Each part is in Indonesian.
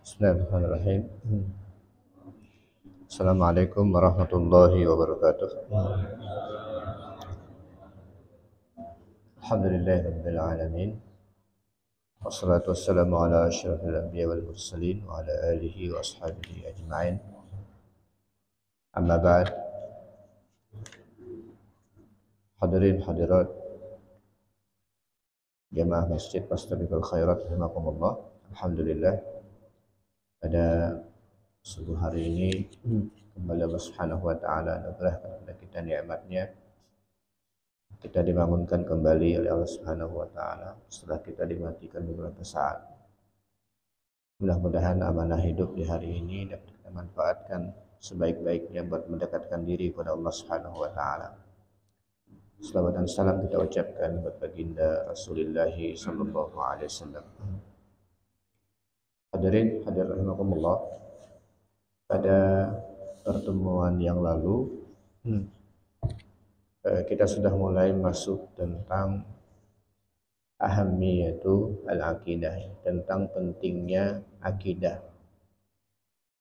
Bismillahirrahmanirrahim. Assalamualaikum warahmatullahi wabarakatuh. Alhamdulillahirabbil alamin. Wassalatu wassalamu ala asyrafil anbiya wal mursalin wa ala alihi wa ashabihi ajma'in. Amma ba'd. Hadirin hadirat jamaah Masjid Fastabiqul Khairat rahimakumullah. Alhamdulillah pada subuh hari ini kembali Allah Subhanahu wa taala anugerahkan kepada kita nikmatnya. Kita dibangunkan kembali oleh Allah Subhanahu wa taala setelah kita dimatikan beberapa saat. Mudah-mudahan amanah hidup di hari ini dapat kita manfaatkan sebaik-baiknya buat mendekatkan diri kepada Allah Subhanahu wa taala. Selawat dan salam kita ucapkan buat baginda Rasulullah sallallahu alaihi wasallam. Hadirin hadirat rahimakumullah. Pada pertemuan yang lalu kita sudah mulai masuk tentang ahamiyatu al-aqidah, tentang pentingnya akidah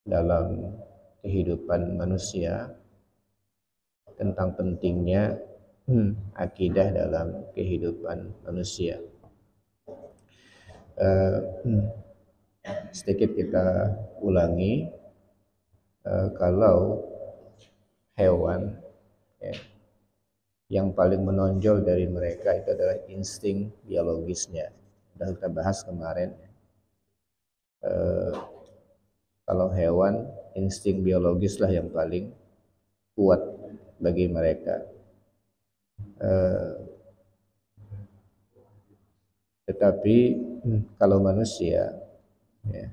dalam kehidupan manusia, tentang pentingnya akidah dalam kehidupan manusia. Sedikit kita ulangi, kalau hewan ya, yang paling menonjol dari mereka itu adalah insting biologisnya. Sudah kita bahas kemarin. Kalau hewan, insting biologis lah yang paling kuat bagi mereka. Tetapi kalau manusia, ya,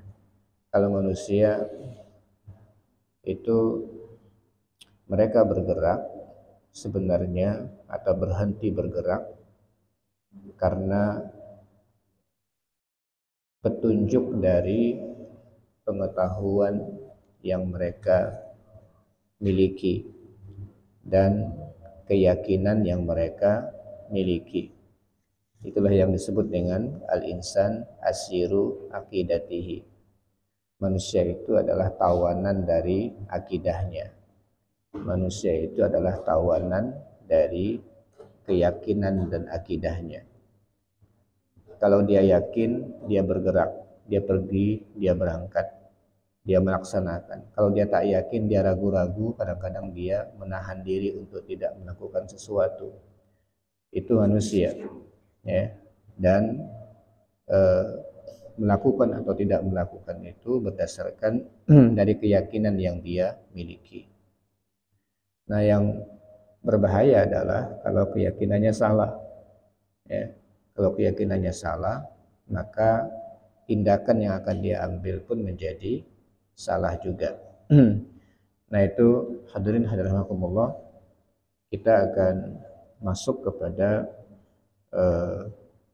itu mereka bergerak sebenarnya atau berhenti bergerak karena petunjuk dari pengetahuan yang mereka miliki dan keyakinan yang mereka miliki. Itulah yang disebut dengan al-insan asiru aqidatihi. Manusia itu adalah tawanan dari akidahnya. Manusia itu adalah tawanan dari keyakinan dan akidahnya. Kalau dia yakin, dia bergerak, dia pergi, dia berangkat, dia melaksanakan. Kalau dia tak yakin, dia ragu-ragu, kadang-kadang dia menahan diri untuk tidak melakukan sesuatu. Itu manusia, ya. Dan melakukan atau tidak melakukan itu berdasarkan dari keyakinan yang dia miliki. Nah, yang berbahaya adalah kalau keyakinannya salah. Ya. Kalau keyakinannya salah, maka tindakan yang akan dia ambil pun menjadi salah juga. Nah, itu hadirin hadirat rahimakumullah, kita akan masuk kepada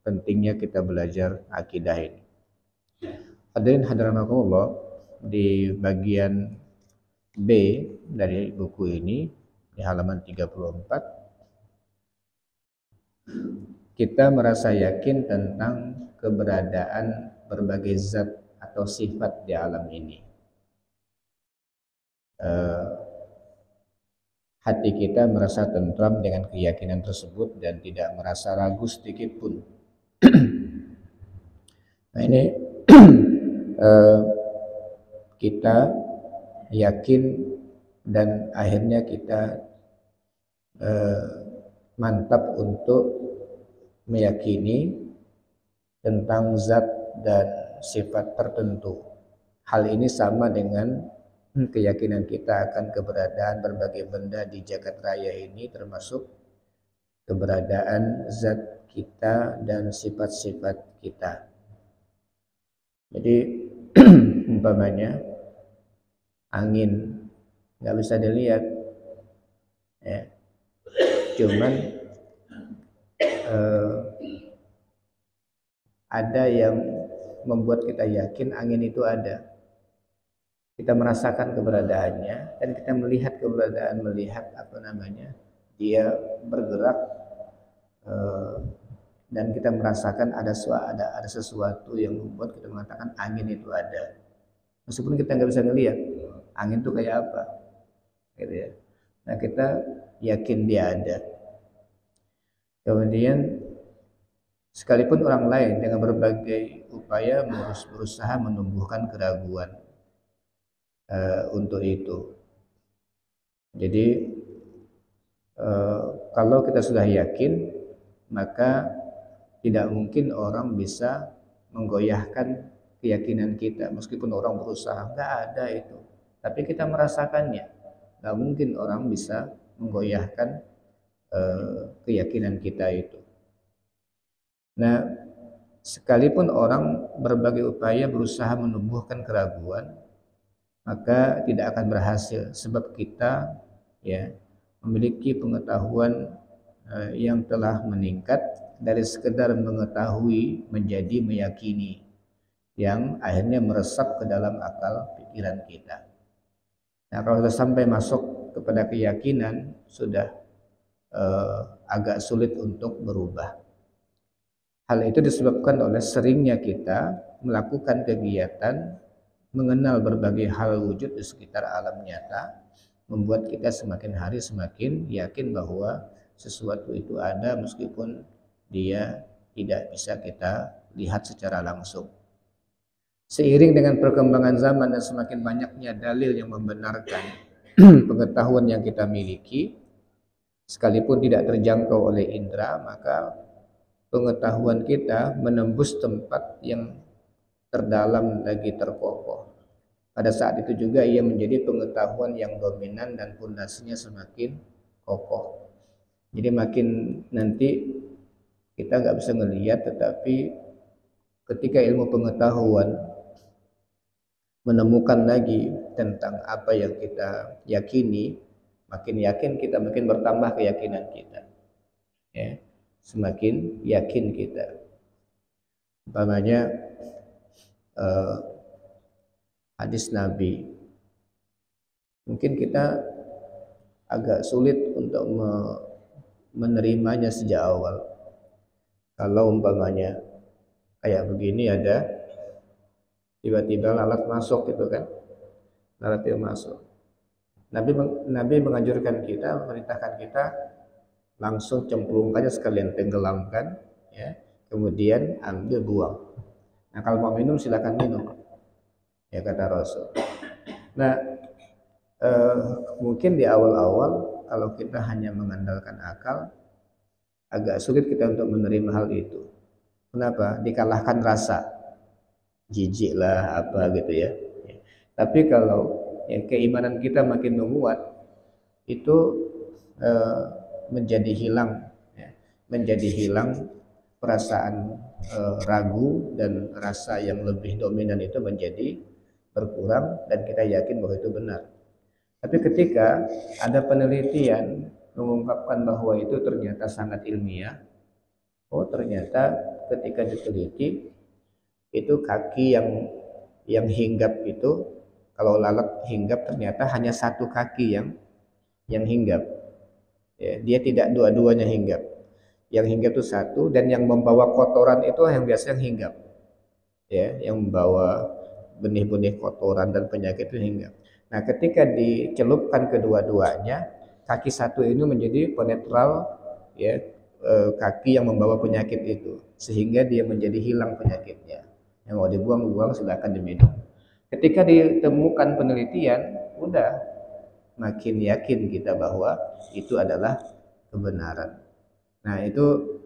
pentingnya kita belajar akidah ini. Hadirin hadirat rahimakumullah, di bagian B dari buku ini di halaman 34 kita merasa yakin tentang keberadaan berbagai zat atau sifat di alam ini. Hati kita merasa tentram dengan keyakinan tersebut dan tidak merasa ragu sedikit pun. Nah, ini kita yakin dan akhirnya kita mantap untuk meyakini tentang zat dan sifat tertentu. Hal ini sama dengan keyakinan kita akan keberadaan berbagai benda di jagat raya ini, termasuk keberadaan zat kita dan sifat-sifat kita. Jadi umpamanya angin nggak bisa dilihat, ya. Cuman ada yang membuat kita yakin angin itu ada. Kita merasakan keberadaannya dan kita melihat dia bergerak, dan kita merasakan ada sesuatu yang membuat kita mengatakan angin itu ada. meskipun kita nggak bisa ngelihat angin itu kayak apa, gitu ya. Nah kita yakin dia ada. Kemudian sekalipun orang lain dengan berbagai upaya berusaha menumbuhkan keraguan untuk itu. Jadi kalau kita sudah yakin, maka tidak mungkin orang bisa menggoyahkan keyakinan kita meskipun orang berusaha. Nggak ada itu, tapi kita merasakannya. Nggak mungkin orang bisa menggoyahkan keyakinan kita itu. Nah, sekalipun orang berbagai upaya berusaha menumbuhkan keraguan, maka tidak akan berhasil sebab kita ya memiliki pengetahuan yang telah meningkat dari sekedar mengetahui menjadi meyakini, yang akhirnya meresap ke dalam akal pikiran kita. Nah, kalau sudah sampai masuk kepada keyakinan, sudah agak sulit untuk berubah. Hal itu disebabkan oleh seringnya kita melakukan kegiatan mengenal berbagai hal wujud di sekitar alam nyata, membuat kita semakin hari semakin yakin bahwa sesuatu itu ada meskipun dia tidak bisa kita lihat secara langsung. Seiring dengan perkembangan zaman dan semakin banyaknya dalil yang membenarkan pengetahuan yang kita miliki, sekalipun tidak terjangkau oleh indera, maka pengetahuan kita menembus tempat yang terdalam lagi terkokoh. Pada saat itu juga ia menjadi pengetahuan yang dominan dan pondasinya semakin kokoh. Jadi makin nanti kita nggak bisa ngelihat, tetapi ketika ilmu pengetahuan menemukan lagi tentang apa yang kita yakini, makin yakin kita, makin bertambah keyakinan kita. Ya, semakin yakin kita. Umpamanya hadis Nabi, mungkin kita agak sulit untuk menerimanya sejak awal. Kalau umpamanya kayak begini, ada tiba-tiba lalat masuk gitu kan, lalat itu masuk. Nabi menganjurkan kita, memerintahkan kita langsung cemplungkannya, sekalian tenggelamkan, ya, kemudian ambil buang. Nah kalau mau minum silakan minum, ya kata Rasul. Nah mungkin di awal-awal kalau kita hanya mengandalkan akal, agak sulit kita untuk menerima hal itu. Kenapa? Dikalahkan rasa, jijik lah apa gitu ya. Tapi kalau ya, keimanan kita makin menguat, itu menjadi hilang, ya, menjadi hilang perasaan ragu, dan rasa yang lebih dominan itu menjadi berkurang dan kita yakin bahwa itu benar. Tapi ketika ada penelitian mengungkapkan bahwa itu ternyata sangat ilmiah, oh ternyata ketika diteliti itu kaki yang hinggap itu, kalau lalat hinggap ternyata hanya satu kaki yang hinggap. Ya, dia tidak dua-duanya hinggap. Yang hinggap itu satu, dan yang membawa kotoran itu yang biasanya hinggap. Ya, yang membawa benih-benih kotoran dan penyakit itu hinggap. Nah, ketika dicelupkan kedua-duanya, kaki satu ini menjadi penetral, ya, kaki yang membawa penyakit itu, sehingga dia menjadi hilang penyakitnya. Yang mau dibuang silakan diminum. Ketika ditemukan penelitian, udah makin yakin kita bahwa itu adalah kebenaran. Nah, itu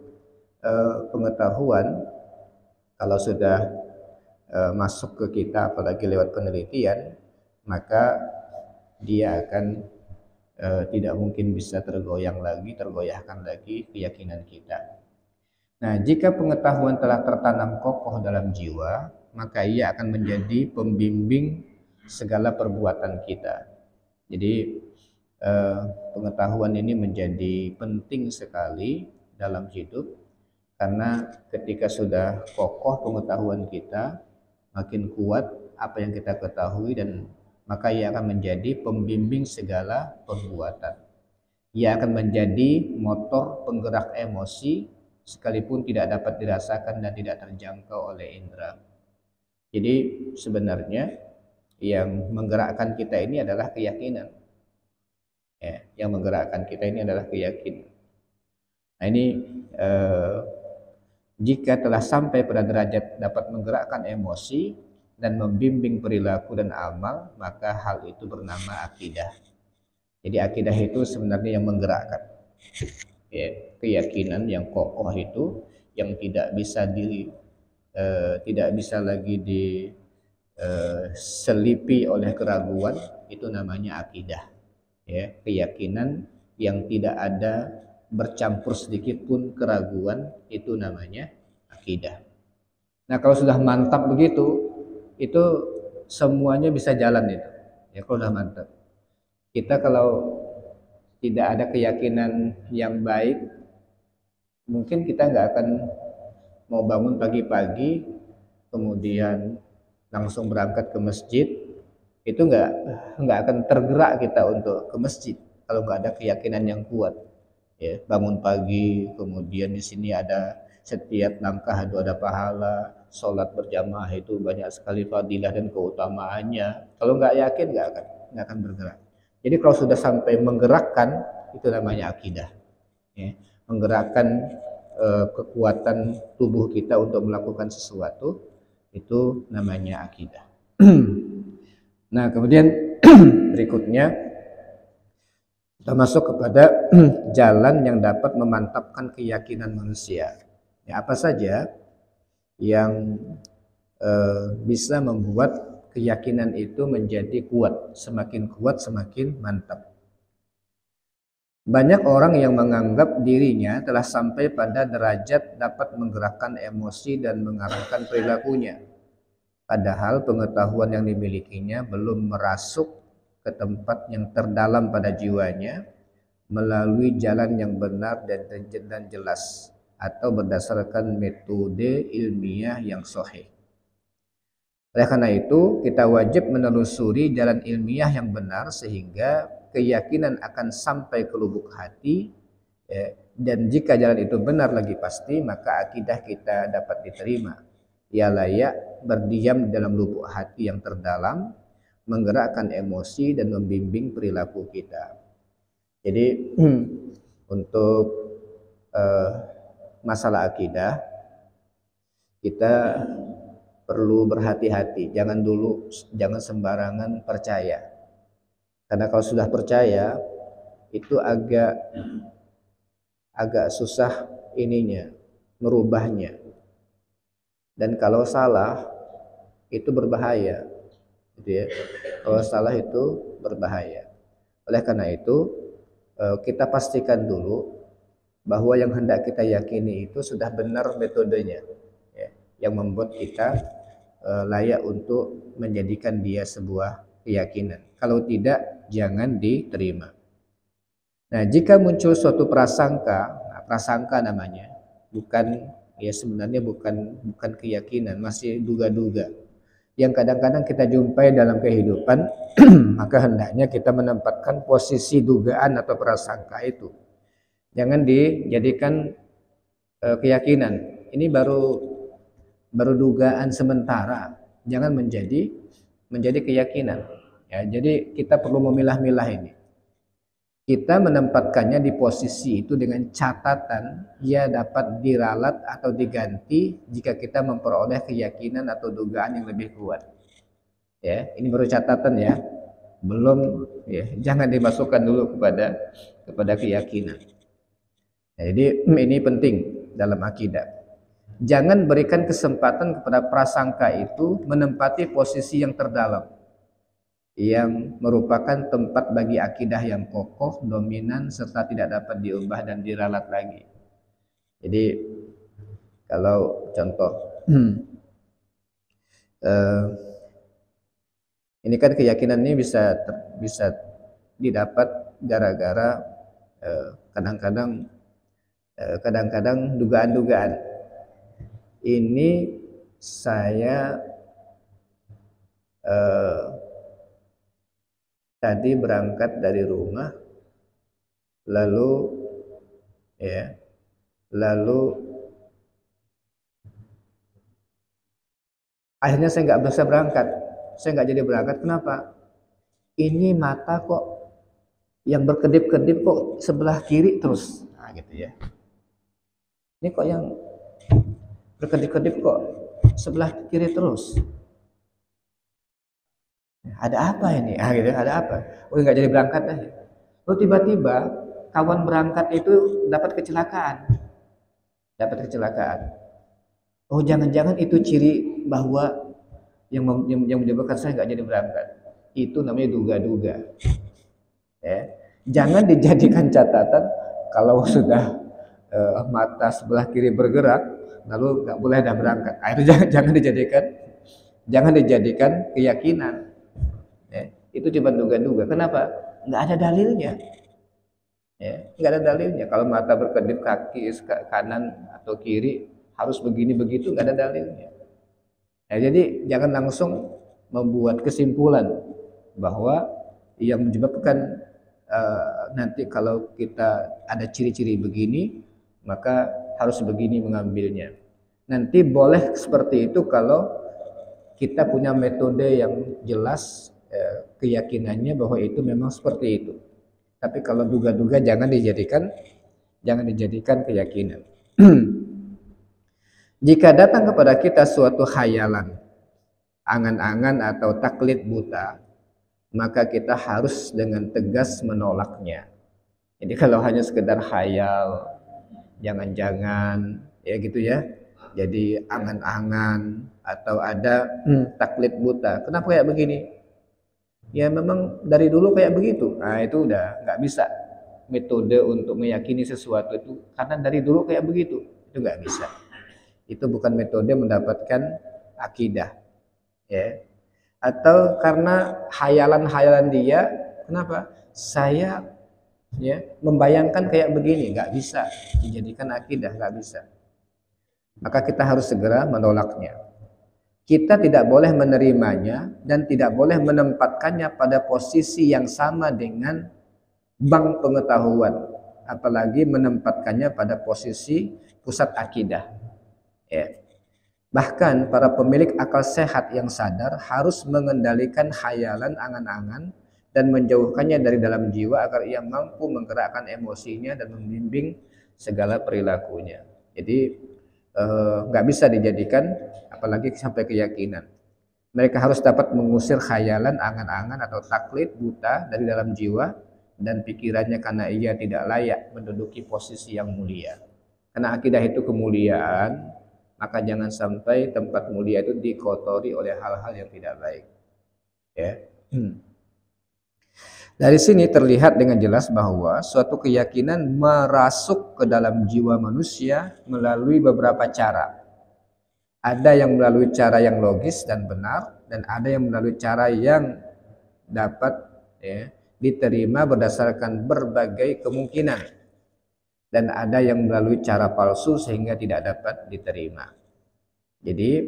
pengetahuan kalau sudah masuk ke kita, apalagi lewat penelitian, maka dia akan tidak mungkin bisa tergoyahkan lagi keyakinan kita. Nah, jika pengetahuan telah tertanam kokoh dalam jiwa, maka ia akan menjadi pembimbing segala perbuatan kita. Jadi pengetahuan ini menjadi penting sekali dalam hidup, karena ketika sudah kokoh pengetahuan kita, makin kuat apa yang kita ketahui, dan maka ia akan menjadi pembimbing segala perbuatan. Ia akan menjadi motor penggerak emosi sekalipun tidak dapat dirasakan dan tidak terjangkau oleh indera. Jadi sebenarnya yang menggerakkan kita ini adalah keyakinan. Ya, yang menggerakkan kita ini adalah keyakinan. Nah ini jika telah sampai pada derajat dapat menggerakkan emosi dan membimbing perilaku dan amal, maka hal itu bernama akidah. Jadi akidah itu sebenarnya yang menggerakkan, ya, keyakinan yang kokoh itu, yang tidak bisa tidak bisa lagi diselipi oleh keraguan, itu namanya akidah. Ya, keyakinan yang tidak ada bercampur sedikit pun keraguan, itu namanya akidah. Nah kalau sudah mantap begitu, itu semuanya bisa jalan itu. Ya kalau sudah mantap. Kita kalau tidak ada keyakinan yang baik, mungkin kita nggak akan mau bangun pagi-pagi, kemudian langsung berangkat ke masjid, itu nggak akan tergerak kita untuk ke masjid kalau nggak ada keyakinan yang kuat. Ya, bangun pagi, kemudian di sini ada setiap langkah itu ada pahala, sholat berjamaah itu banyak sekali fadilah dan keutamaannya. Kalau nggak yakin nggak akan bergerak. Jadi kalau sudah sampai menggerakkan, itu namanya akidah. Ya, menggerakkan kekuatan tubuh kita untuk melakukan sesuatu, itu namanya akidah. Nah kemudian berikutnya kita masuk kepada jalan yang dapat memantapkan keyakinan manusia. Ya, apa saja yang bisa membuat keyakinan itu menjadi kuat, semakin mantap. Banyak orang yang menganggap dirinya telah sampai pada derajat dapat menggerakkan emosi dan mengarahkan perilakunya. Padahal pengetahuan yang dimilikinya belum merasuk ke tempat yang terdalam pada jiwanya melalui jalan yang benar dan jelas atau berdasarkan metode ilmiah yang sahih. Oleh karena itu, kita wajib menelusuri jalan ilmiah yang benar sehingga keyakinan akan sampai ke lubuk hati, ya, dan jika jalan itu benar lagi pasti, maka akidah kita dapat diterima. Ia layak berdiam dalam lubuk hati yang terdalam, menggerakkan emosi dan membimbing perilaku kita. Jadi untuk masalah akidah, kita perlu berhati-hati, jangan sembarangan percaya. Karena kalau sudah percaya, itu agak susah ininya, merubahnya. Dan kalau salah, itu berbahaya. Gitu ya. Kalau salah itu berbahaya. Oleh karena itu, kita pastikan dulu bahwa yang hendak kita yakini itu sudah benar metodenya, ya, yang membuat kita layak untuk menjadikan dia sebuah keyakinan. Kalau tidak, jangan diterima. Nah, jika muncul suatu prasangka, prasangka namanya, sebenarnya bukan keyakinan, masih duga-duga, yang kadang-kadang kita jumpai dalam kehidupan, maka hendaknya kita menempatkan posisi dugaan atau prasangka itu. Jangan dijadikan keyakinan. Ini baru dugaan sementara, jangan menjadi keyakinan. Ya, jadi kita perlu memilah-milah ini. Kita menempatkannya di posisi itu dengan catatan ia dapat diralat atau diganti jika kita memperoleh keyakinan atau dugaan yang lebih kuat. Ya, ini baru catatan ya. Belum, ya, jangan dimasukkan dulu kepada keyakinan. Ya, jadi ini penting dalam akidah. Jangan berikan kesempatan kepada prasangka itu menempati posisi yang terdalam, yang merupakan tempat bagi akidah yang kokoh, dominan, serta tidak dapat diubah dan diralat lagi. Jadi kalau contoh, ini kan keyakinan ini bisa didapat gara-gara kadang-kadang dugaan-dugaan. Ini saya tadi berangkat dari rumah, lalu akhirnya saya nggak bisa berangkat. saya nggak jadi berangkat. Kenapa? Ini mata kok yang berkedip-kedip kok sebelah kiri terus. Nah, gitu ya. Ini kok yang berkedip-kedip kok sebelah kiri terus. Ada apa ini? Ah, gitu, ada apa? Oh, nggak jadi berangkat dah. Oh, tiba-tiba kawan berangkat itu dapat kecelakaan. Dapat kecelakaan. Oh, jangan-jangan itu ciri bahwa yang menyebabkan saya nggak jadi berangkat. Itu namanya duga-duga. Ya. Jangan dijadikan catatan kalau sudah mata sebelah kiri bergerak, lalu nggak boleh dah berangkat. Nah, itu jangan dijadikan keyakinan. Ya. Itu cuma duga-duga. Kenapa? Nggak ada dalilnya. Ya, nggak ada dalilnya. Kalau mata berkedip kaki kanan atau kiri harus begini begitu, nggak ada dalilnya. Ya, jadi jangan langsung membuat kesimpulan bahwa yang menyebabkan nanti kalau kita ada ciri-ciri begini maka harus begini mengambilnya. Nanti boleh seperti itu kalau kita punya metode yang jelas keyakinannya bahwa itu memang seperti itu. Tapi kalau duga-duga jangan dijadikan keyakinan. Jika datang kepada kita suatu khayalan, angan-angan atau taklid buta, maka kita harus dengan tegas menolaknya. Jadi kalau hanya sekedar khayal, jangan-jangan ya gitu ya. Jadi angan-angan atau ada taklid buta. Kenapa kayak begini? Ya memang dari dulu kayak begitu. Nah itu udah nggak bisa metode untuk meyakini sesuatu itu karena dari dulu kayak begitu. Itu nggak bisa. Itu bukan metode mendapatkan akidah. Ya. Atau karena hayalan-hayalan dia, kenapa? Saya ya membayangkan kayak begini, nggak bisa dijadikan akidah, nggak bisa. Maka kita harus segera menolaknya. Kita tidak boleh menerimanya dan tidak boleh menempatkannya pada posisi yang sama dengan bank pengetahuan, apalagi menempatkannya pada posisi pusat akidah. Ya. Bahkan para pemilik akal sehat yang sadar harus mengendalikan khayalan angan-angan dan menjauhkannya dari dalam jiwa agar ia mampu menggerakkan emosinya dan membimbing segala perilakunya. Jadi nggak bisa dijadikan apalagi sampai keyakinan. Mereka harus dapat mengusir khayalan, angan-angan atau taklid buta dari dalam jiwa dan pikirannya karena ia tidak layak menduduki posisi yang mulia. Karena akidah itu kemuliaan, maka jangan sampai tempat mulia itu dikotori oleh hal-hal yang tidak baik. Ya. Dari sini terlihat dengan jelas bahwa suatu keyakinan merasuk ke dalam jiwa manusia melalui beberapa cara. Ada yang melalui cara yang logis dan benar, dan ada yang melalui cara yang dapat ya, diterima berdasarkan berbagai kemungkinan. Dan ada yang melalui cara palsu sehingga tidak dapat diterima. Jadi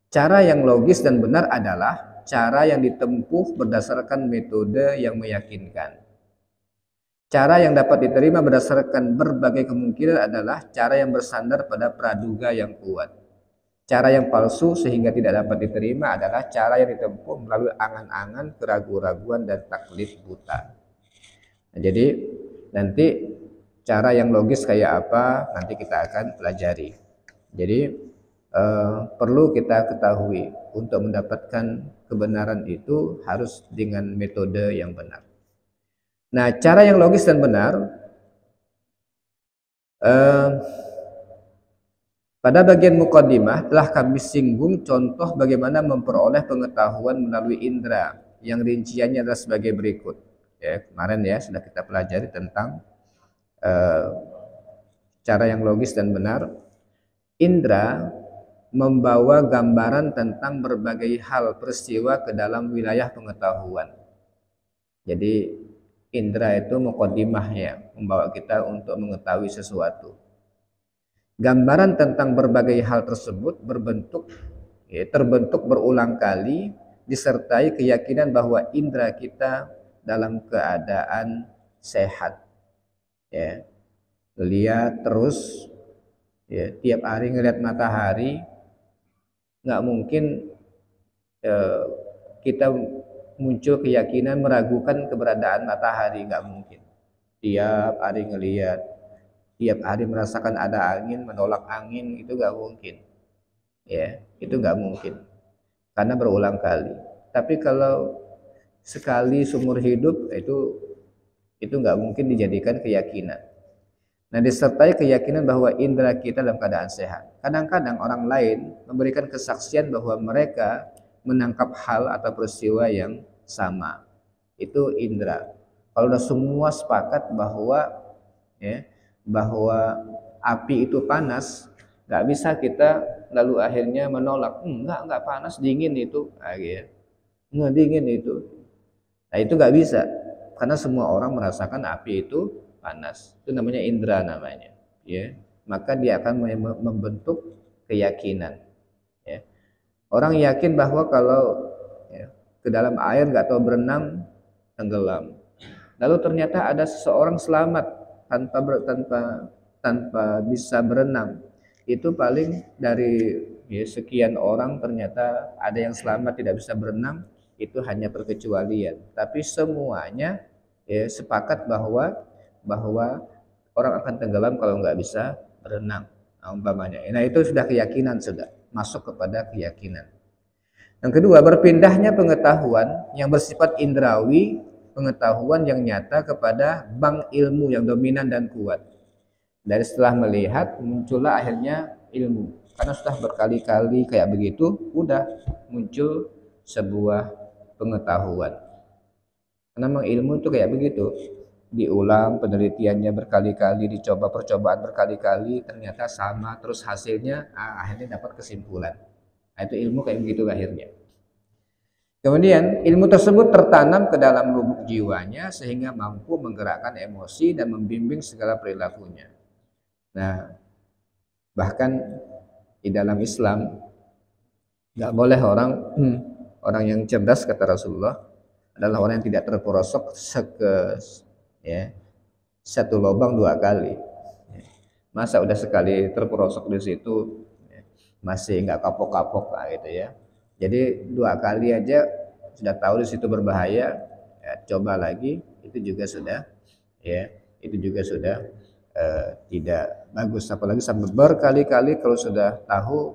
cara yang logis dan benar adalah cara yang ditempuh berdasarkan metode yang meyakinkan. Cara yang dapat diterima berdasarkan berbagai kemungkinan adalah cara yang bersandar pada praduga yang kuat. Cara yang palsu sehingga tidak dapat diterima adalah cara yang ditempuh melalui angan-angan, keraguan-raguan, dan taklid buta. Nah, jadi nanti cara yang logis kayak apa nanti kita akan pelajari. Jadi perlu kita ketahui untuk mendapatkan kebenaran itu harus dengan metode yang benar. Nah, cara yang logis dan benar pada bagian mukaddimah telah kami singgung contoh bagaimana memperoleh pengetahuan melalui indera yang rinciannya adalah sebagai berikut. Ya, kemarin ya sudah kita pelajari tentang cara yang logis dan benar. Indra membawa gambaran tentang berbagai hal peristiwa ke dalam wilayah pengetahuan. Jadi indra itu muqaddimah ya, membawa kita untuk mengetahui sesuatu. Gambaran tentang berbagai hal tersebut terbentuk berulang kali disertai keyakinan bahwa indra kita dalam keadaan sehat. Ya. Lihat terus ya, tiap hari ngelihat matahari Nggak mungkin eh, kita muncul keyakinan meragukan keberadaan matahari, nggak mungkin. Tiap hari ngelihat, tiap hari merasakan ada angin, menolak angin, itu nggak mungkin. Ya, itu nggak mungkin karena berulang kali. Tapi kalau sekali seumur hidup, itu nggak mungkin dijadikan keyakinan. Nah, disertai keyakinan bahwa indera kita dalam keadaan sehat. Kadang-kadang orang lain memberikan kesaksian bahwa mereka menangkap hal atau peristiwa yang sama. Itu indera. Kalau sudah semua sepakat bahwa ya, bahwa api itu panas, nggak bisa kita lalu akhirnya menolak. Nggak panas, dingin itu. Gitu. Nggak dingin itu. Nah, itu nggak bisa. Karena semua orang merasakan api itu panas. Itu namanya indera namanya. Ya. Maka dia akan membentuk keyakinan. Ya. Orang yakin bahwa kalau ya, ke dalam air nggak tahu berenang, tenggelam. Lalu ternyata ada seseorang selamat tanpa bisa berenang. Itu paling dari ya, sekian orang ternyata ada yang selamat tidak bisa berenang, itu hanya perkecualian. Tapi semuanya ya, sepakat bahwa orang akan tenggelam kalau nggak bisa berenang, umpamanya. Nah, itu sudah keyakinan, sudah masuk kepada keyakinan. Yang kedua, berpindahnya pengetahuan yang bersifat indrawi, pengetahuan yang nyata kepada bank ilmu yang dominan dan kuat. Dari setelah melihat muncullah akhirnya ilmu. Karena sudah berkali-kali kayak begitu, udah muncul sebuah pengetahuan. Karena memang ilmu itu kayak begitu. Diulang penelitiannya berkali-kali, dicoba percobaan berkali-kali, ternyata sama, terus hasilnya akhirnya dapat kesimpulan. Nah, itu ilmu kayak begitu akhirnya. Kemudian ilmu tersebut tertanam ke dalam lubuk jiwanya sehingga mampu menggerakkan emosi dan membimbing segala perilakunya. Nah, bahkan di dalam Islam nggak boleh orang yang cerdas, kata Rasulullah, adalah orang yang tidak terperosok ya, satu lubang dua kali. Masa udah sekali terperosok di situ masih nggak kapok-kapok lah gitu ya. Jadi dua kali aja sudah tahu di situ berbahaya, ya, coba lagi itu juga sudah ya, itu juga sudah tidak bagus. Apalagi sampai berkali-kali kalau sudah tahu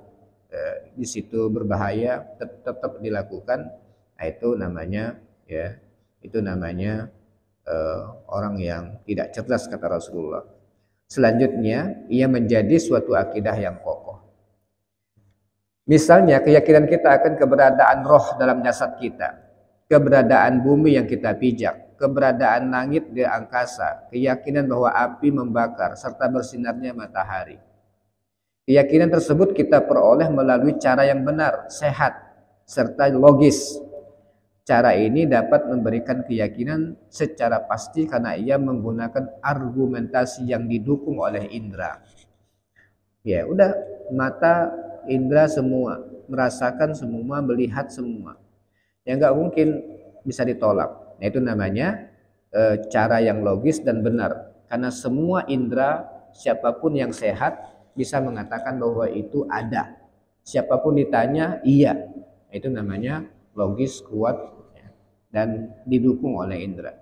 di situ berbahaya tetap dilakukan. Nah, itu namanya ya, itu namanya orang yang tidak cerdas, kata Rasulullah. Selanjutnya, ia menjadi suatu akidah yang kokoh. Misalnya keyakinan kita akan keberadaan roh dalam jasad kita, keberadaan bumi yang kita pijak, keberadaan langit di angkasa, keyakinan bahwa api membakar serta bersinarnya matahari. Keyakinan tersebut kita peroleh melalui cara yang benar, sehat, serta logis. Cara ini dapat memberikan keyakinan secara pasti karena ia menggunakan argumentasi yang didukung oleh indera. Ya, udah, mata, indera semua merasakan semua, melihat semua. Ya nggak mungkin bisa ditolak. Nah, itu namanya cara yang logis dan benar. Karena semua indera, siapapun yang sehat bisa mengatakan bahwa itu ada. Siapapun ditanya, iya. Nah, itu namanya logis, kuat, dan didukung oleh indera.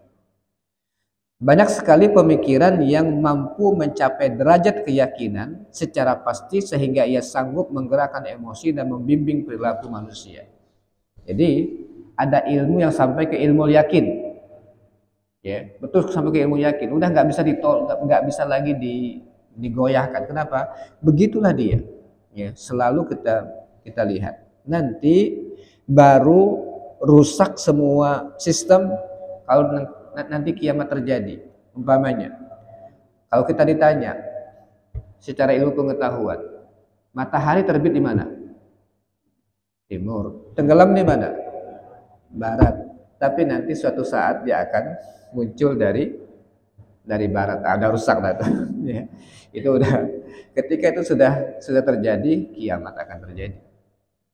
Banyak sekali pemikiran yang mampu mencapai derajat keyakinan secara pasti sehingga ia sanggup menggerakkan emosi dan membimbing perilaku manusia. Jadi ada ilmu yang sampai ke ilmu yakin, ya betul, sampai ke ilmu yakin. Udah nggak bisa nggak bisa lagi digoyahkan. Kenapa? Begitulah dia. Ya, selalu kita lihat. Nanti baru rusak semua sistem kalau nanti kiamat terjadi. Umpamanya, kalau kita ditanya secara ilmu pengetahuan, matahari terbit di mana? Timur. Tenggelam di mana? Barat. Tapi nanti suatu saat dia akan muncul dari barat. Ada rusak data. Ya. Itu udah, ketika itu sudah terjadi, kiamat akan terjadi.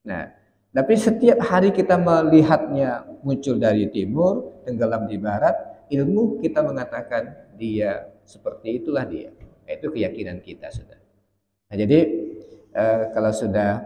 Nah, tapi setiap hari kita melihatnya muncul dari timur, tenggelam di barat, ilmu kita mengatakan dia seperti itulah dia. Nah, itu keyakinan kita sudah. Nah, jadi kalau sudah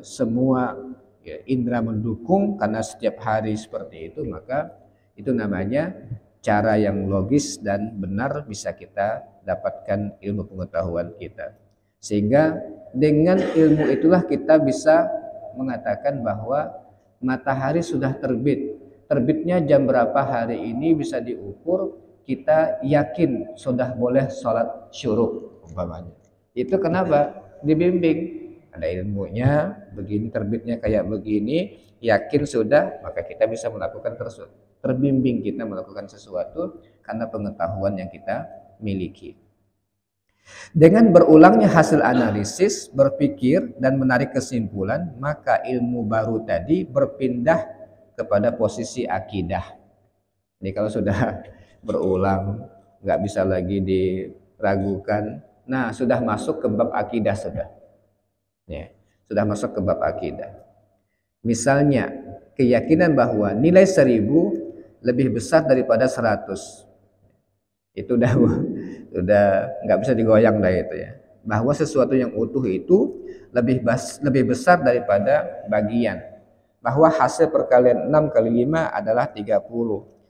semua ya, indera mendukung karena setiap hari seperti itu, maka itu namanya cara yang logis dan benar bisa kita dapatkan ilmu pengetahuan kita. Sehingga dengan ilmu itulah kita bisa mengatakan bahwa matahari sudah terbit. Terbitnya jam berapa hari ini bisa diukur, kita yakin sudah boleh sholat syuruk umpamanya. Itu kenapa? Dibimbing. Ada ilmunya, begini terbitnya kayak begini, yakin sudah, maka kita bisa melakukan tersebut. Terbimbing kita melakukan sesuatu karena pengetahuan yang kita miliki. Dengan berulangnya hasil analisis, berpikir, dan menarik kesimpulan, maka ilmu baru tadi berpindah kepada posisi akidah. Jadi kalau sudah berulang, nggak bisa lagi diragukan, nah sudah masuk ke bab akidah sudah. Ya, sudah masuk ke bab akidah. Misalnya, keyakinan bahwa nilai 1000 lebih besar daripada 100. Itu udah nggak bisa digoyang dah itu ya. Bahwa sesuatu yang utuh itu lebih besar daripada bagian. Bahwa hasil perkalian 6 kali 5 adalah 30.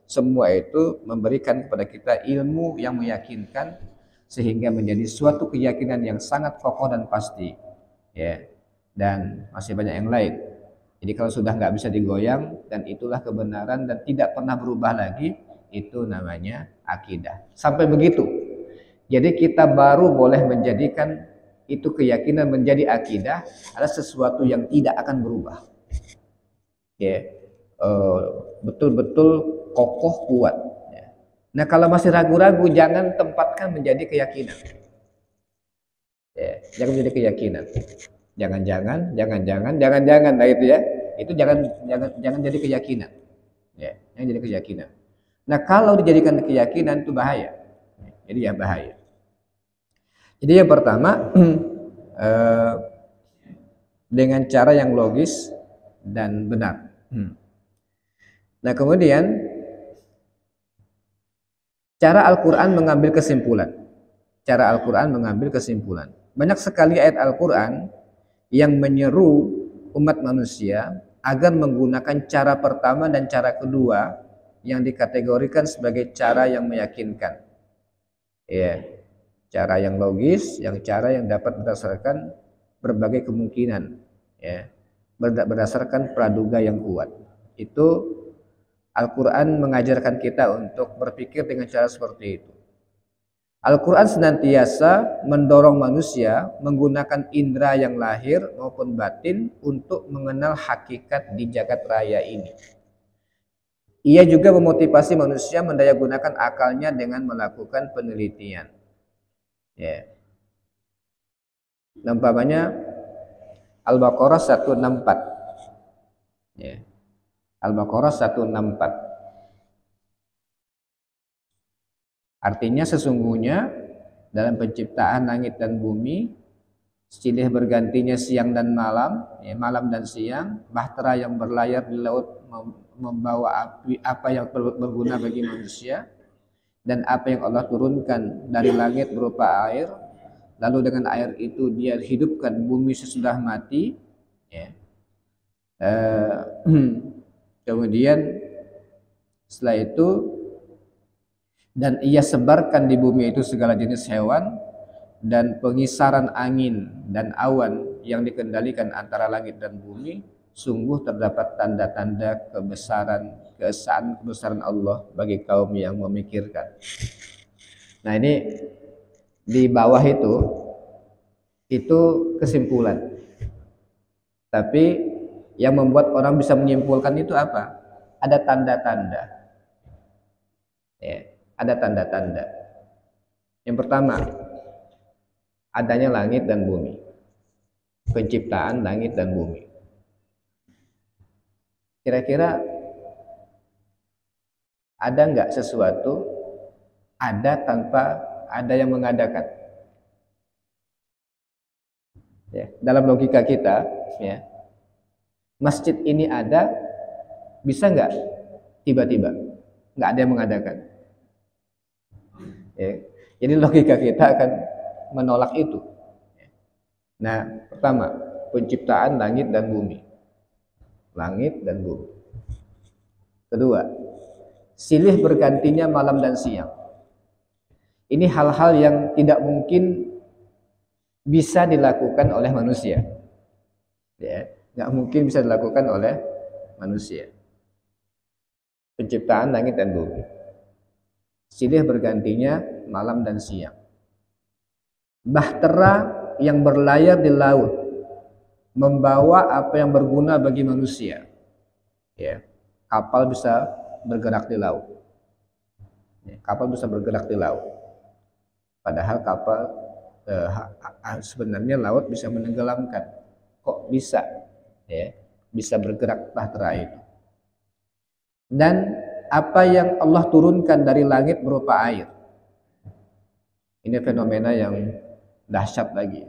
Semua itu memberikan kepada kita ilmu yang meyakinkan sehingga menjadi suatu keyakinan yang sangat kokoh dan pasti. Ya. Dan masih banyak yang lain. Jadi kalau sudah nggak bisa digoyang dan itulah kebenaran dan tidak pernah berubah lagi, itu namanya akidah. Sampai begitu. Jadi kita baru boleh menjadikan itu keyakinan menjadi akidah adalah sesuatu yang tidak akan berubah. Ya, betul-betul kokoh kuat. Ya. Nah kalau masih ragu-ragu jangan tempatkan menjadi keyakinan. Ya, jangan menjadi keyakinan. Jangan-jangan, nah itu ya. Itu jangan jadi keyakinan. Ya, jangan jadi keyakinan. Nah, kalau dijadikan keyakinan itu bahaya. Jadi ya bahaya. Jadi yang pertama dengan cara yang logis dan benar. Nah, kemudian cara Al-Qur'an mengambil kesimpulan. Cara Al-Qur'an mengambil kesimpulan. Banyak sekali ayat Al-Qur'an yang menyeru umat manusia agar menggunakan cara pertama dan cara kedua yang dikategorikan sebagai cara yang meyakinkan. Ya, cara yang logis, cara yang dapat berdasarkan berbagai kemungkinan, ya, berdasarkan praduga yang kuat. Itu Al-Quran mengajarkan kita untuk berpikir dengan cara seperti itu. Al-Quran senantiasa mendorong manusia menggunakan indera yang lahir maupun batin untuk mengenal hakikat di jagat raya ini. Ia juga memotivasi manusia mendayagunakan akalnya dengan melakukan penelitian. Ya. Nampaknya Al-Baqarah 164. Ya. Al-Baqarah 164. Artinya sesungguhnya dalam penciptaan langit dan bumi, silih bergantinya siang dan malam, ya, malam dan siang, bahtera yang berlayar di laut membawa api, apa yang berguna bagi manusia, dan apa yang Allah turunkan dari langit berupa air, lalu dengan air itu dia hidupkan bumi sesudah mati, ya. Kemudian setelah itu dan ia sebarkan di bumi itu segala jenis hewan dan pengisaran angin dan awan yang dikendalikan antara langit dan bumi. Sungguh terdapat tanda-tanda kebesaran Allah bagi kaum yang memikirkan. Nah ini di bawah itu kesimpulan. Tapi yang membuat orang bisa menyimpulkan itu apa? Ada tanda-tanda. Ya, ada tanda-tanda. Yang pertama, adanya langit dan bumi. Penciptaan langit dan bumi. Kira-kira ada nggak sesuatu ada tanpa ada yang mengadakan? Ya, dalam logika kita, ya, masjid ini ada, bisa nggak tiba-tiba nggak ada yang mengadakan? Ya, jadi logika kita akan menolak itu. Nah, pertama, penciptaan langit dan bumi. Langit dan bumi. Kedua, silih bergantinya malam dan siang. Ini hal-hal yang tidak mungkin bisa dilakukan oleh manusia. Ya, nggak mungkin bisa dilakukan oleh manusia. Penciptaan langit dan bumi. Silih bergantinya malam dan siang. Bahtera yang berlayar di laut membawa apa yang berguna bagi manusia. Ya, kapal bisa bergerak di laut. Ya, kapal bisa bergerak di laut. Padahal kapal sebenarnya laut bisa menenggelamkan. Kok bisa? Ya, bisa bergerak bahtera itu. Dan apa yang Allah turunkan dari langit berupa air. Ini fenomena yang dahsyat lagi.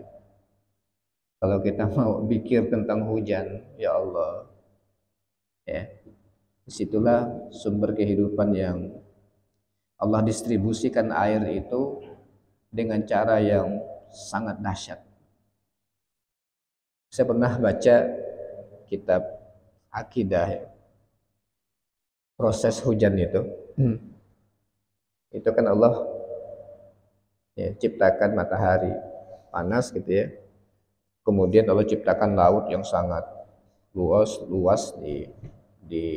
Kalau kita mau pikir tentang hujan, ya Allah, ya, disitulah sumber kehidupan yang Allah distribusikan air itu dengan cara yang sangat dahsyat. Saya pernah baca kitab akidah, ya, proses hujan itu. Itu kan Allah, ya, ciptakan matahari panas gitu ya. Kemudian Allah ciptakan laut yang sangat luas di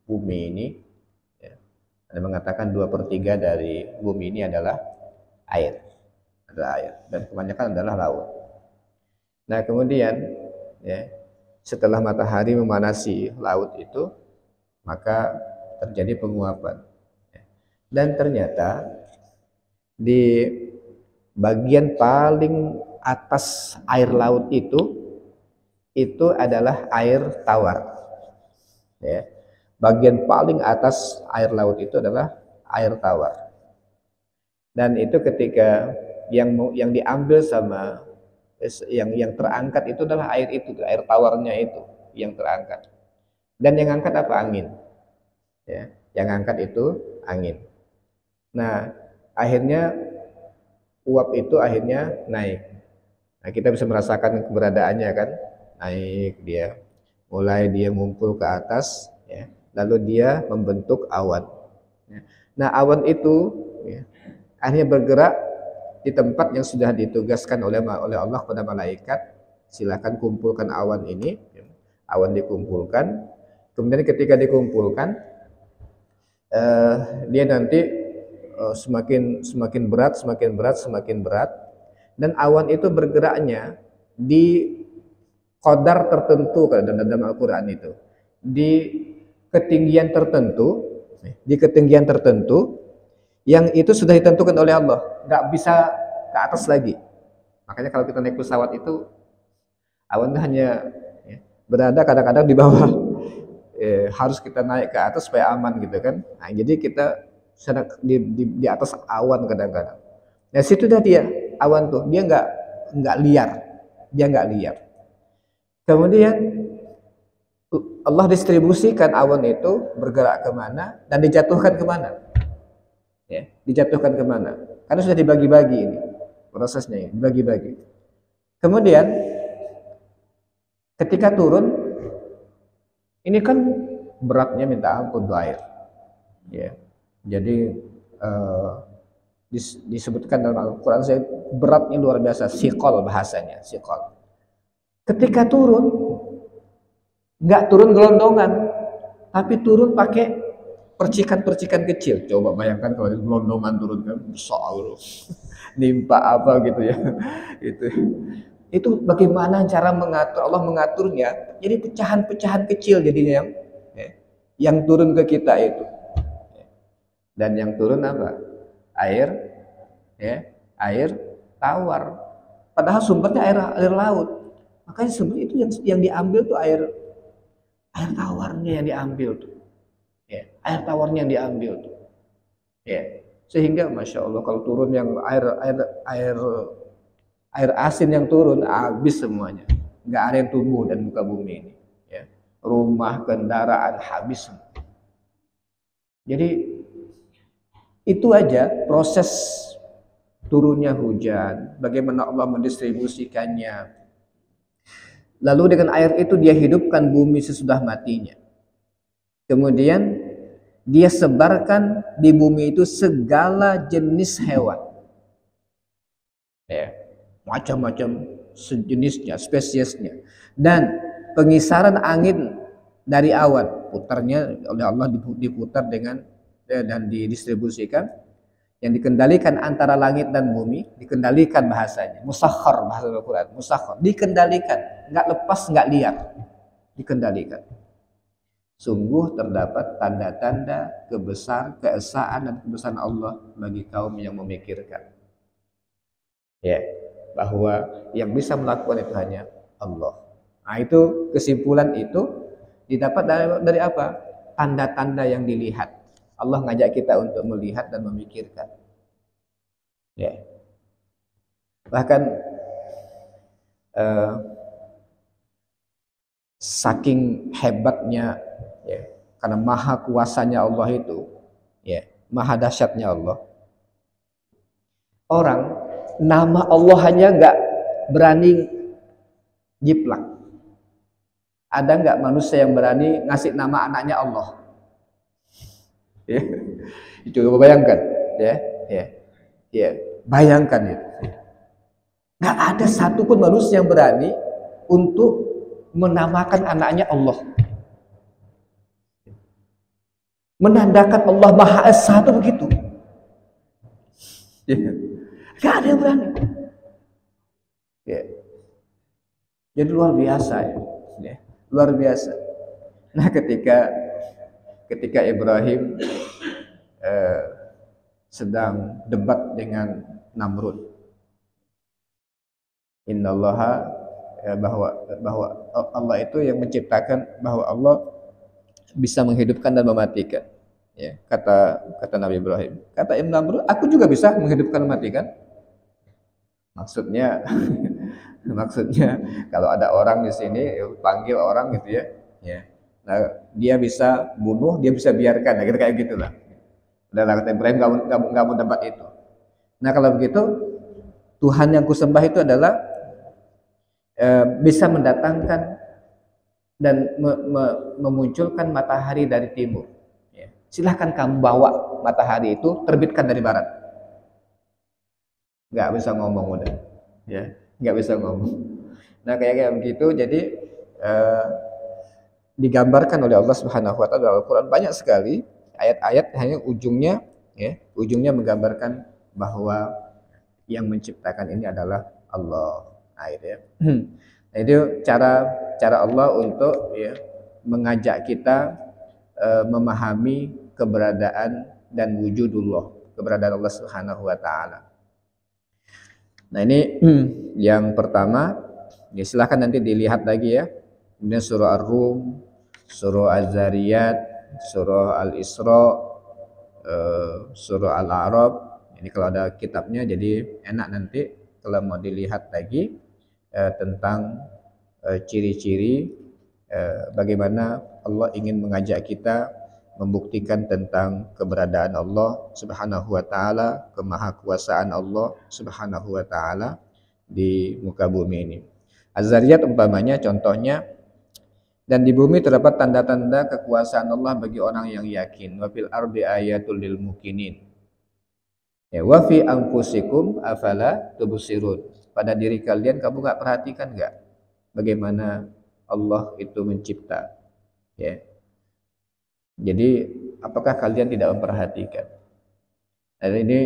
bumi ini. Ya. Ada mengatakan 2/3 dari bumi ini adalah air, dan kebanyakan adalah laut. Nah kemudian, ya, setelah matahari memanasi laut itu, maka terjadi penguapan. Dan ternyata di bagian paling atas air laut itu adalah air tawar. Ya. Bagian paling atas air laut itu adalah air tawar. Dan itu ketika yang diambil sama yang terangkat itu adalah air itu, air tawarnya itu yang terangkat. Dan yang angkat apa? Angin. Ya, yang angkat itu angin. Nah, akhirnya uap itu akhirnya naik. Nah, kita bisa merasakan keberadaannya kan, naik dia, mulai dia ngumpul ke atas, ya, lalu dia membentuk awan. Nah, awan itu, ya, akhirnya bergerak di tempat yang sudah ditugaskan oleh Allah kepada malaikat. Silakan kumpulkan awan ini. Awan dikumpulkan. Kemudian ketika dikumpulkan, dia nanti semakin berat, dan awan itu bergeraknya di qadar tertentu dalam Al-Quran itu, di ketinggian tertentu yang itu sudah ditentukan oleh Allah, nggak bisa ke atas lagi. Makanya kalau kita naik pesawat itu awan hanya, ya, berada kadang-kadang di bawah, harus kita naik ke atas supaya aman gitu kan. Nah, jadi kita sedang di atas awan kadang-kadang. Nah situ dah dia awan tuh, dia nggak liar. Kemudian Allah distribusikan awan itu bergerak kemana dan dijatuhkan kemana, ya, dijatuhkan kemana, karena sudah dibagi-bagi ini prosesnya, dibagi-bagi. Kemudian ketika turun, ini kan beratnya minta ampun tuh air, ya. Jadi disebutkan dalam Al-Quran, beratnya luar biasa, siqal bahasanya, siqal. Ketika turun, nggak turun gelondongan, tapi turun pakai percikan-percikan kecil. Coba bayangkan kalau gelondongan turun kan besar, nimpa apa gitu ya. Itu bagaimana cara Allah mengaturnya? Jadi pecahan-pecahan kecil jadinya yang turun ke kita itu. Dan yang turun apa? Air, ya, air tawar. Padahal sumbernya air laut. Makanya sebenarnya itu yang diambil tuh air tawarnya yang diambil tuh. Ya, air tawarnya yang diambil tuh. Ya, sehingga masya Allah kalau turun yang air asin yang turun, habis semuanya. Nggak ada yang tumbuh dan muka bumi ini. Ya. Rumah, kendaraan habis semua. Jadi itu aja proses turunnya hujan, bagaimana Allah mendistribusikannya, Lalu dengan air itu dia hidupkan bumi sesudah matinya. Kemudian dia sebarkan di bumi itu segala jenis hewan. Ya, macam-macam sejenisnya, spesiesnya. Dan pengisaran angin dari awan, putarnya oleh Allah diputar dengan dan didistribusikan, yang dikendalikan antara langit dan bumi, dikendalikan bahasanya, musakhkhar bahasa Al-Quran, musakhkhar, dikendalikan, nggak lepas, nggak liar, dikendalikan. Sungguh terdapat tanda-tanda keesaan dan kebesaran Allah bagi kaum yang memikirkan. Ya, bahwa yang bisa melakukan itu hanya Allah. Nah, itu kesimpulan itu didapat dari apa? Tanda-tanda yang dilihat. Allah ngajak kita untuk melihat dan memikirkan. Ya. Bahkan saking hebatnya, ya, karena maha kuasanya Allah itu, ya, maha dahsyatnya Allah. Orang nama Allah hanya nggak berani jiplak. Ada nggak manusia yang berani ngasih nama anaknya Allah? Ya. Itu bayangkan, ya, bayangkan itu. Nggak ada satupun manusia yang berani untuk menamakan anaknya Allah, menandakan Allah Maha Esa itu begitu. Ya. Nggak ada yang berani. Ya. Jadi luar biasa, ya. Luar biasa. Nah, ketika Ibrahim sedang debat dengan Namrud, innallaha, bahwa Allah itu yang menciptakan, bahwa Allah bisa menghidupkan dan mematikan. Ya, kata Nabi Ibrahim. Kata Imam Namrud, aku juga bisa menghidupkan dan mematikan. Maksudnya kalau ada orang di sini panggil orang gitu ya. Ya. Nah, dia bisa bunuh, dia bisa biarkan, nah, gitu, kayak gitulah. Udah, kata Ibrahim, nggak mau tempat itu. Nah, kalau begitu Tuhan yang kusembah itu adalah bisa mendatangkan dan memunculkan matahari dari timur. Ya. Silahkan kamu bawa matahari itu, terbitkan dari barat. Nggak bisa ngomong udah, ya, nggak bisa ngomong. Nah, kayak begitu. Jadi digambarkan oleh Allah Subhanahu Wa Taala dalam Al-Quran banyak sekali ayat-ayat, hanya ujungnya menggambarkan bahwa yang menciptakan ini adalah Allah. Nah, itu ya. Nah, itu cara Allah untuk, ya, mengajak kita memahami keberadaan dan wujudullah, keberadaan Allah Subhanahu Wa Taala. Nah, ini yang pertama. Ya, silahkan nanti dilihat lagi ya. Kemudian surah Ar-Rum, surah Az-Zariyat, surah Al-Isra, surah Al-A'raf. Ini kalau ada kitabnya jadi enak nanti kalau mau dilihat lagi tentang ciri-ciri bagaimana Allah ingin mengajak kita membuktikan tentang keberadaan Allah Subhanahu Wa Taala, kemahakuasaan Allah Subhanahu Wa Taala di muka bumi ini. Az-Zariyat umpamanya contohnya, dan di bumi terdapat tanda-tanda kekuasaan Allah bagi orang yang yakin. Wa fil ardi ayatul lil mukminin. Ya, wa fi anfusikum afala tubsirun. Pada diri kalian kamu enggak perhatikan enggak bagaimana Allah itu mencipta? Ya. Jadi apakah kalian tidak memperhatikan? Dan ini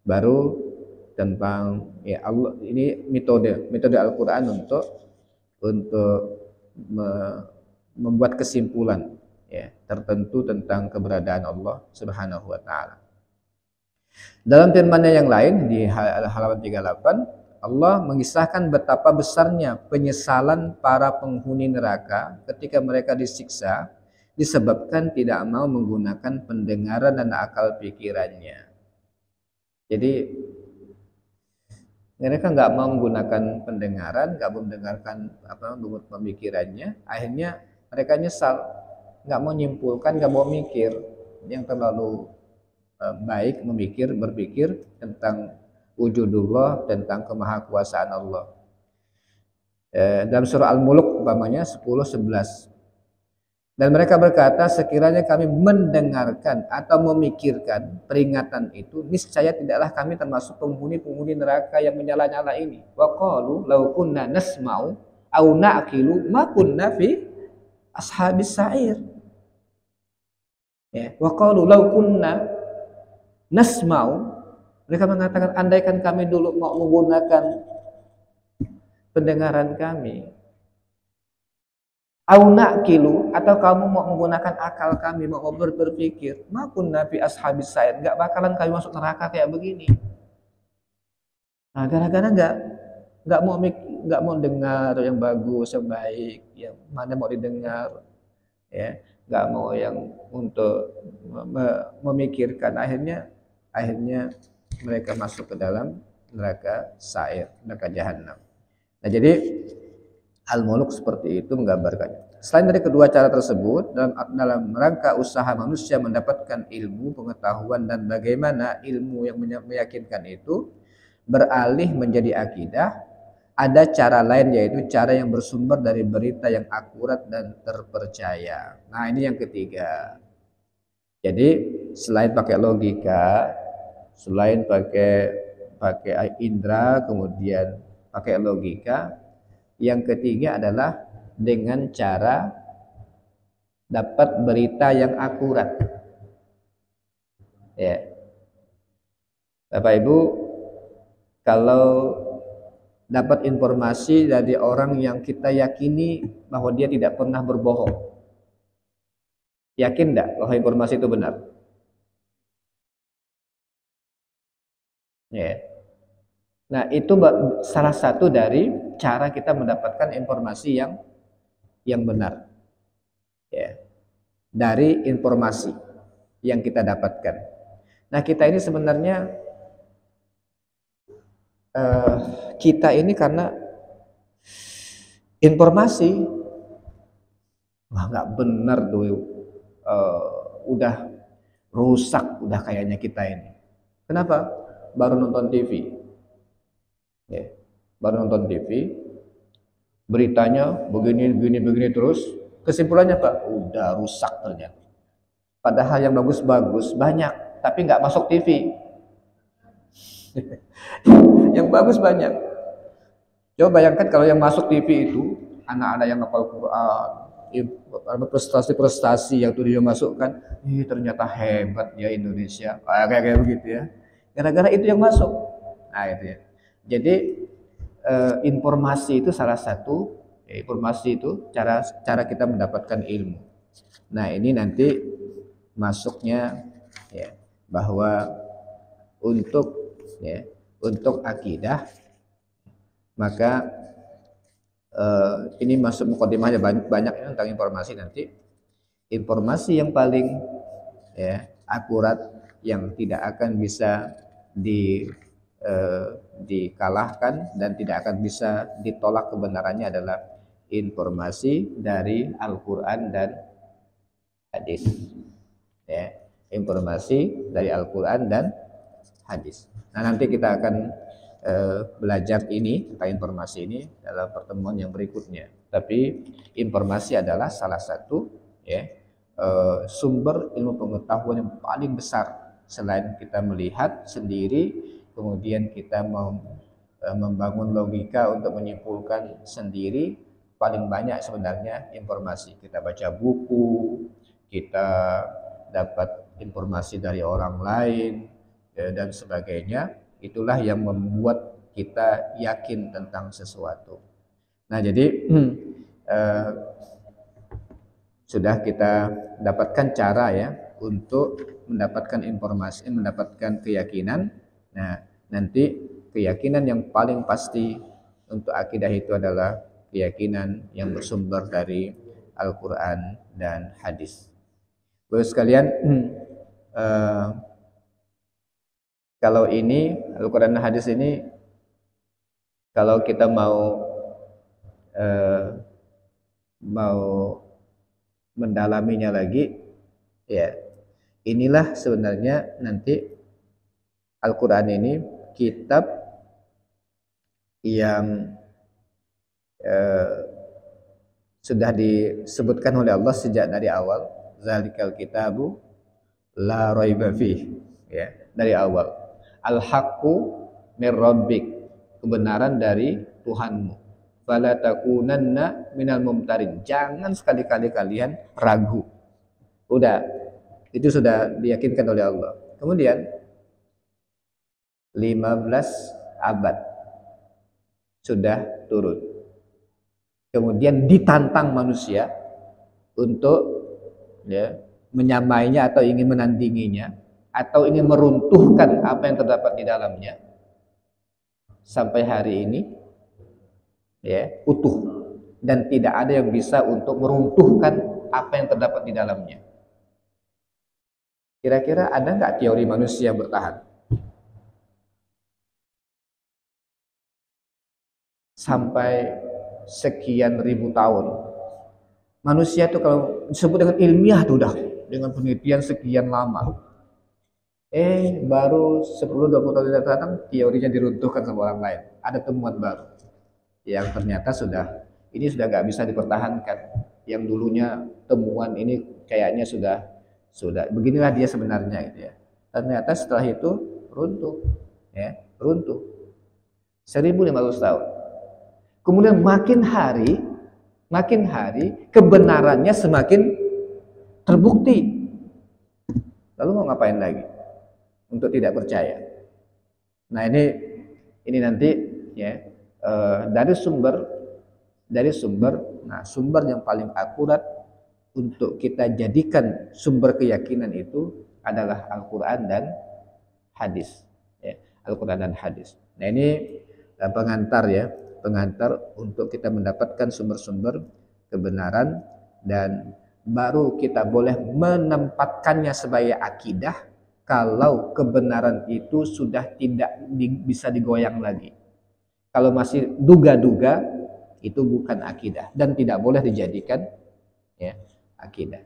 baru tentang, ya, Allah, ini metode Al-Qur'an untuk membuat kesimpulan, ya, tertentu tentang keberadaan Allah Subhanahu Wa Taala. Dalam firman-Nya yang lain di halaman 38, Allah mengisahkan betapa besarnya penyesalan para penghuni neraka ketika mereka disiksa disebabkan tidak mau menggunakan pendengaran dan akal pikirannya. Jadi mereka nggak mau menggunakan pendengaran, nggak mau mendengarkan pemikirannya, akhirnya mereka nyesal, nggak mau nyimpulkan, nggak mau mikir yang terlalu baik, berpikir tentang wujudullah, tentang kemahakuasaan Allah. Dalam surah Al-Mulk umpamanya 10-11. Dan mereka berkata, sekiranya kami mendengarkan atau memikirkan peringatan itu, niscaya tidaklah kami termasuk penghuni-penghuni neraka yang menyala-nyala ini. Wa qalu law kunna nasma'u aw na'qilu ma kunna fi ashabis sa'ir. Ya, wa qalu law kunna nasma'u, mereka mengatakan andaikan kami dulu mau menggunakan pendengaran kami, au naqilu, atau kamu mau menggunakan akal kami, mau berpikir, ma kunna fi ashabis sa'ir, enggak bakalan kami masuk neraka kayak begini. Nah, gara-gara enggak mau dengar yang bagus, yang baik, yang mana mau didengar, ya, enggak mau yang untuk memikirkan, akhirnya mereka masuk ke dalam neraka sa'ir, neraka jahanam. Nah, jadi Al-Mulk seperti itu menggambarkannya. Selain dari kedua cara tersebut, dalam rangka usaha manusia mendapatkan ilmu, pengetahuan, dan bagaimana ilmu yang meyakinkan itu beralih menjadi akidah, ada cara lain, yaitu cara yang bersumber dari berita yang akurat dan terpercaya. Nah, ini yang ketiga. Jadi selain pakai logika, selain pakai indera, kemudian pakai logika, yang ketiga adalah dengan cara dapat berita yang akurat. Ya, Bapak Ibu, kalau dapat informasi dari orang yang kita yakini bahwa dia tidak pernah berbohong, yakin enggak bahwa informasi itu benar? Ya. Nah, itu salah satu dari cara kita mendapatkan informasi yang benar. Ya. Dari informasi yang kita dapatkan. Nah, kita ini sebenarnya kita ini karena informasi nggak benar tuh, udah rusak udah kayaknya kita ini. Kenapa? Baru nonton TV, ya, baru nonton TV, beritanya begini terus, kesimpulannya Pak, udah rusak ternyata. Padahal yang bagus-bagus banyak, tapi nggak masuk TV. Yang bagus banyak. Coba bayangkan kalau yang masuk TV itu anak-anak yang hafal Quran, prestasi-prestasi yang tuh dia masukkan, ternyata hebat ya Indonesia, kayak begitu ya. Gara-gara itu yang masuk. Nah, itu ya. Jadi informasi itu salah satu, informasi itu cara kita mendapatkan ilmu. Nah, ini nanti masuknya, ya, bahwa untuk akidah, maka ini masuk mukadimahnya banyak ya, tentang informasi nanti. Informasi yang paling, ya, akurat, yang tidak akan bisa dikalahkan dan tidak akan bisa ditolak kebenarannya adalah informasi dari Al-Quran dan hadis. Ya, informasi dari Al-Quran dan hadis. Nah, nanti kita akan belajar ini tentang informasi ini dalam pertemuan yang berikutnya. Tapi informasi adalah salah satu, ya, sumber ilmu pengetahuan yang paling besar. Selain kita melihat sendiri, kemudian kita membangun logika untuk menyimpulkan sendiri, paling banyak sebenarnya informasi. Kita baca buku, kita dapat informasi dari orang lain, dan sebagainya. Itulah yang membuat kita yakin tentang sesuatu. Nah, jadi sudah kita dapatkan cara, ya, untuk mendapatkan informasi, mendapatkan keyakinan. Nah, nanti keyakinan yang paling pasti untuk akidah itu adalah keyakinan yang bersumber dari Al-Quran dan hadis. Bapak sekalian, kalau ini Al-Quran dan hadis ini, kalau kita mau mendalaminya lagi, ya, inilah sebenarnya nanti Al-Quran ini kitab yang sudah disebutkan oleh Allah sejak dari awal, zalikal kitabu la raiba fih, ya, dari awal. Al-haqqu mir rabbik, kebenaran dari Tuhanmu. Fala takunanna minal mumtarin, jangan sekali-kali kalian ragu. Udah, itu sudah diyakinkan oleh Allah. Kemudian 15 abad sudah turun. Kemudian ditantang manusia untuk, ya, menyamainya atau ingin menandinginya atau ingin meruntuhkan apa yang terdapat di dalamnya. Sampai hari ini, ya, utuh dan tidak ada yang bisa untuk meruntuhkan apa yang terdapat di dalamnya. Kira-kira ada nggak teori manusia bertahan sampai sekian ribu tahun? Manusia itu kalau disebut dengan ilmiah tuh udah dengan penelitian sekian lama. Baru 10-20 tahun yang datang teorinya diruntuhkan sama orang lain. Ada temuan baru yang ternyata ini sudah nggak bisa dipertahankan. Yang dulunya temuan ini kayaknya sudah beginilah dia sebenarnya gitu ya. Ternyata setelah itu runtuh, ya, runtuh. 1500 tahun. Kemudian makin hari kebenarannya semakin terbukti. Lalu mau ngapain lagi untuk tidak percaya? Nah, ini nanti, ya, dari sumber sumber yang paling akurat untuk kita jadikan sumber keyakinan itu adalah Al-Qur'an dan hadis, ya, Al-Qur'an dan hadis. Nah, ini pengantar, ya, pengantar untuk kita mendapatkan sumber-sumber kebenaran, dan baru kita boleh menempatkannya sebagai akidah kalau kebenaran itu sudah tidak bisa digoyang lagi. Kalau masih duga-duga, itu bukan akidah dan tidak boleh dijadikan, ya, akidah.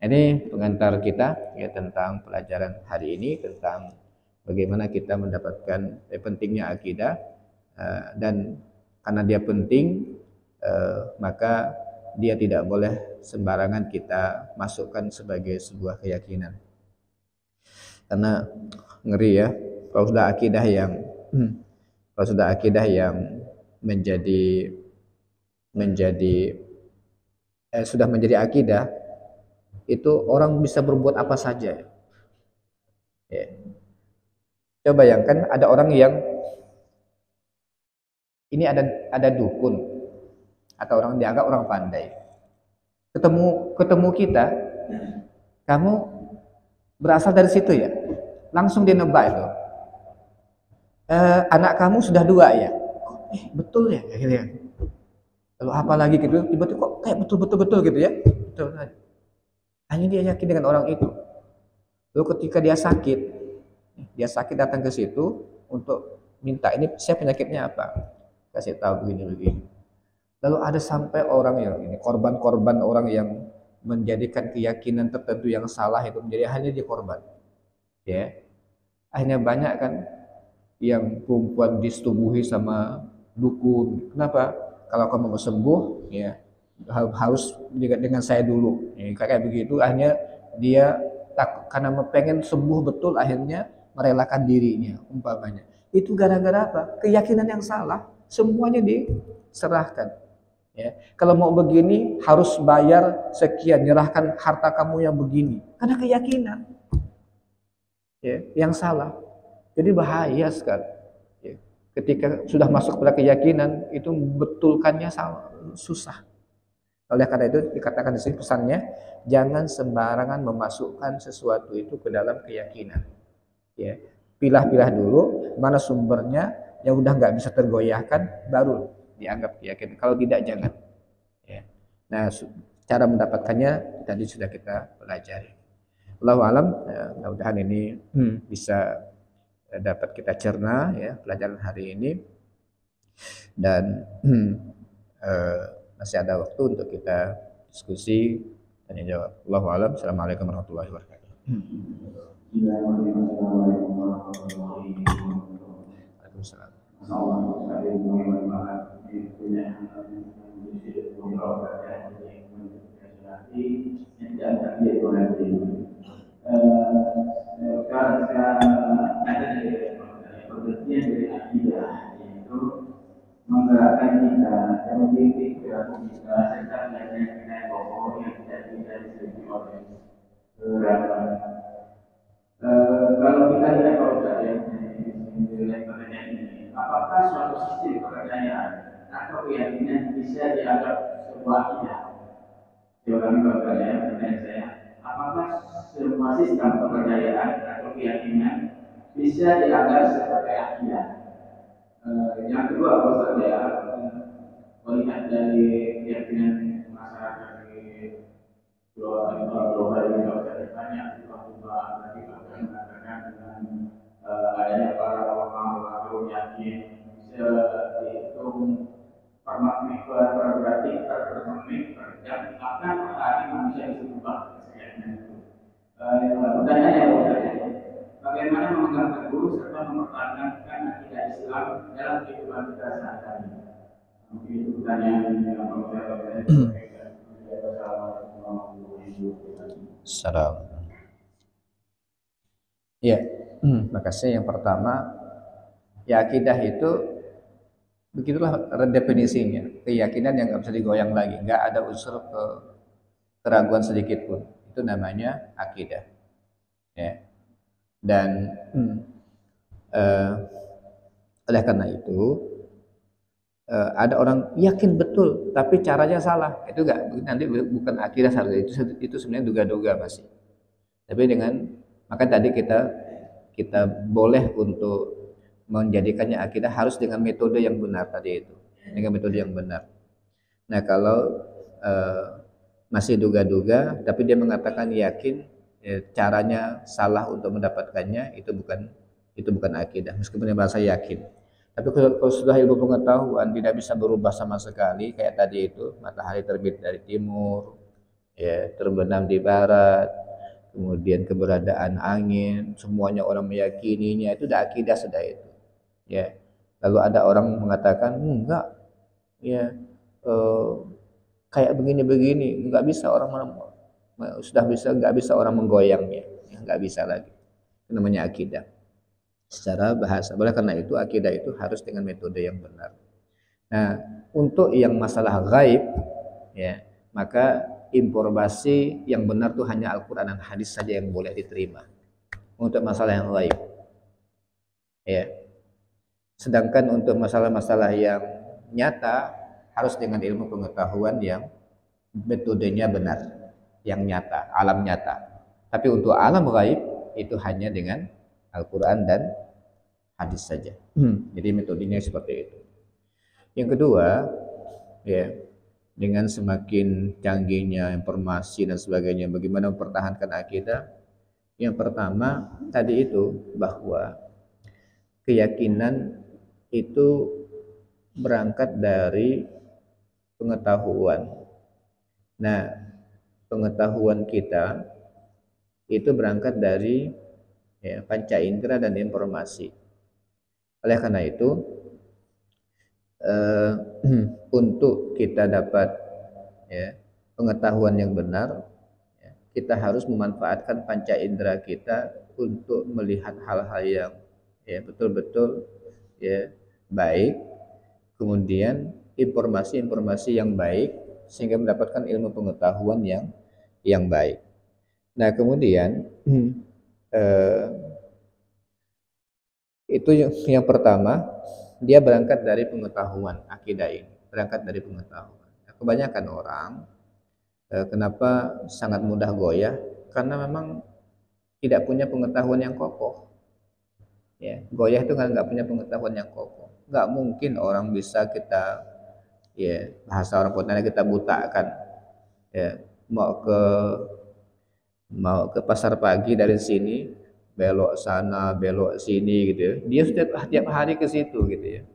Ini pengantar kita, ya, tentang pelajaran hari ini tentang bagaimana kita mendapatkan pentingnya akidah, dan karena dia penting, maka dia tidak boleh sembarangan kita masukkan sebagai sebuah keyakinan. Karena ngeri, ya, kalau sudah akidah yang sudah menjadi akidah, itu orang bisa berbuat apa saja, ya. Coba bayangkan ada orang yang ini ada dukun atau orang dianggap orang pandai, ketemu kita, kamu berasal dari situ, ya, langsung dia nebak itu, anak kamu sudah 2, ya, betul, ya, gitu ya. Lalu apa lagi gitu, tiba-tiba kok kayak betul gitu, ya, betul. Hanya dia yakin dengan orang itu. Lalu ketika dia sakit datang ke situ untuk minta, ini saya penyakitnya apa, kasih tahu begini. Lalu ada sampai orang yang ini korban-korban orang yang menjadikan keyakinan tertentu yang salah itu menjadi hanya dia korban, ya. Akhirnya banyak kan yang perempuan disetubuhi sama dukun. Kenapa? Kalau kamu mau sembuh, ya, harus dengan saya dulu, ya, kayak begitu. Akhirnya dia karena pengen sembuh betul, akhirnya merelakan dirinya, umpamanya. Itu gara-gara apa? Keyakinan yang salah, semuanya diserahkan, ya. Kalau mau begini harus bayar sekian, nyerahkan harta kamu yang begini, karena keyakinan, ya, yang salah. Jadi bahaya sekali, ya. Ketika sudah masuk pada keyakinan itu betulkannya susah. Oleh karena itu dikatakan di sini pesannya, jangan sembarangan memasukkan sesuatu itu ke dalam keyakinan, ya. Pilah-pilah dulu mana sumbernya yang udah nggak bisa tergoyahkan, baru dianggap keyakinan. Kalau tidak, jangan, ya. Nah, cara mendapatkannya tadi sudah kita pelajari. Wallahu alam, ya, mudah-mudahan ini bisa dapat kita cerna, ya, pelajaran hari ini, dan masih ada waktu untuk kita diskusi dan jawab. Wallahu alam. Assalamualaikum warahmatullahi wabarakatuh. Waalaikumsalam. pengertian dari akidah yaitu menggerakkan kita dan membimbing perilaku kita serta keyakinan pokok yang tidak bisa diselidiki oleh beragam. Kalau kita lihat kalau saya nilai pertanyaan ini, apakah suatu sistem kepercayaan atau keyakinan bisa dianggap sebuah akidah? Jawaban pertanyaan saya, apakah semua sistem kepercayaan atau keyakinan bisa dianggap sebagai akidah? Yang kedua, apa saja melihat dari keyakinan masyarakat di global ini, kalau saya banyak tiba-tiba tadi bahkan mengatakan dengan adanya para ulama yakin bisa dihitung permakmik berarti permakmik yang akan hari manusia itu berubah keyakinan itu. Pertanyaan yang berikutnya, bagaimana memegang teguh serta mempertahankan akidah Islam dalam kehidupan kita sehari-hari? Itu pertanyaan yang mau saya sampaikan. Salam. Ya, makasih. Yang pertama, ya akidah itu begitulah definisinya, keyakinan yang nggak bisa digoyang lagi, nggak ada unsur keraguan sedikit pun. Itu namanya akidah. Ya. Dan oleh karena itu ada orang yakin betul tapi caranya salah, itu enggak, nanti bukan akidah salah, itu sebenarnya duga-duga masih. Tapi maka tadi kita boleh untuk menjadikannya akidah harus dengan metode yang benar tadi itu, dengan metode yang benar. Nah kalau masih duga-duga tapi dia mengatakan yakin, caranya salah untuk mendapatkannya, itu bukan akidah meskipun dia merasa yakin. Tapi kalau sudah ilmu pengetahuan tidak bisa berubah sama sekali, kayak tadi itu matahari terbit dari timur, ya terbenam di barat, kemudian keberadaan angin, semuanya orang meyakininya, itu udah akidah sudah itu. Ya, lalu ada orang mengatakan enggak, ya kayak begini-begini, nggak bisa orang nggak bisa orang menggoyangnya, nggak bisa lagi. Itu namanya akidah secara bahasa. Oleh karena itu akidah itu harus dengan metode yang benar. Nah, untuk yang masalah gaib, ya maka informasi yang benar itu hanya Al-Quran dan hadis saja yang boleh diterima untuk masalah yang gaib. Ya. Sedangkan untuk masalah-masalah yang nyata harus dengan ilmu pengetahuan yang metodenya benar, yang nyata, alam nyata. Tapi untuk alam gaib itu hanya dengan Al-Quran dan hadis saja. Jadi metodenya seperti itu. Yang kedua, ya, dengan semakin canggihnya informasi dan sebagainya, bagaimana mempertahankan akidah? Yang pertama tadi itu bahwa keyakinan itu berangkat dari pengetahuan. Nah, pengetahuan kita itu berangkat dari panca indera dan informasi. Oleh karena itu, untuk kita dapat pengetahuan yang benar, kita harus memanfaatkan panca indera kita untuk melihat hal-hal yang betul-betul baik, kemudian informasi-informasi yang baik sehingga mendapatkan ilmu pengetahuan yang baik. Nah, kemudian itu yang pertama, dia berangkat dari pengetahuan. Akidah ini berangkat dari pengetahuan. Kebanyakan orang kenapa sangat mudah goyah? Karena memang tidak punya pengetahuan yang kokoh. Ya, goyah itu nggak punya pengetahuan yang kokoh. Nggak mungkin orang bisa kita, bahasa orang Pontianak, kita butakan. Ya, mau ke pasar pagi dari sini, belok sana, belok sini gitu ya. Dia tiap hari ke situ gitu ya.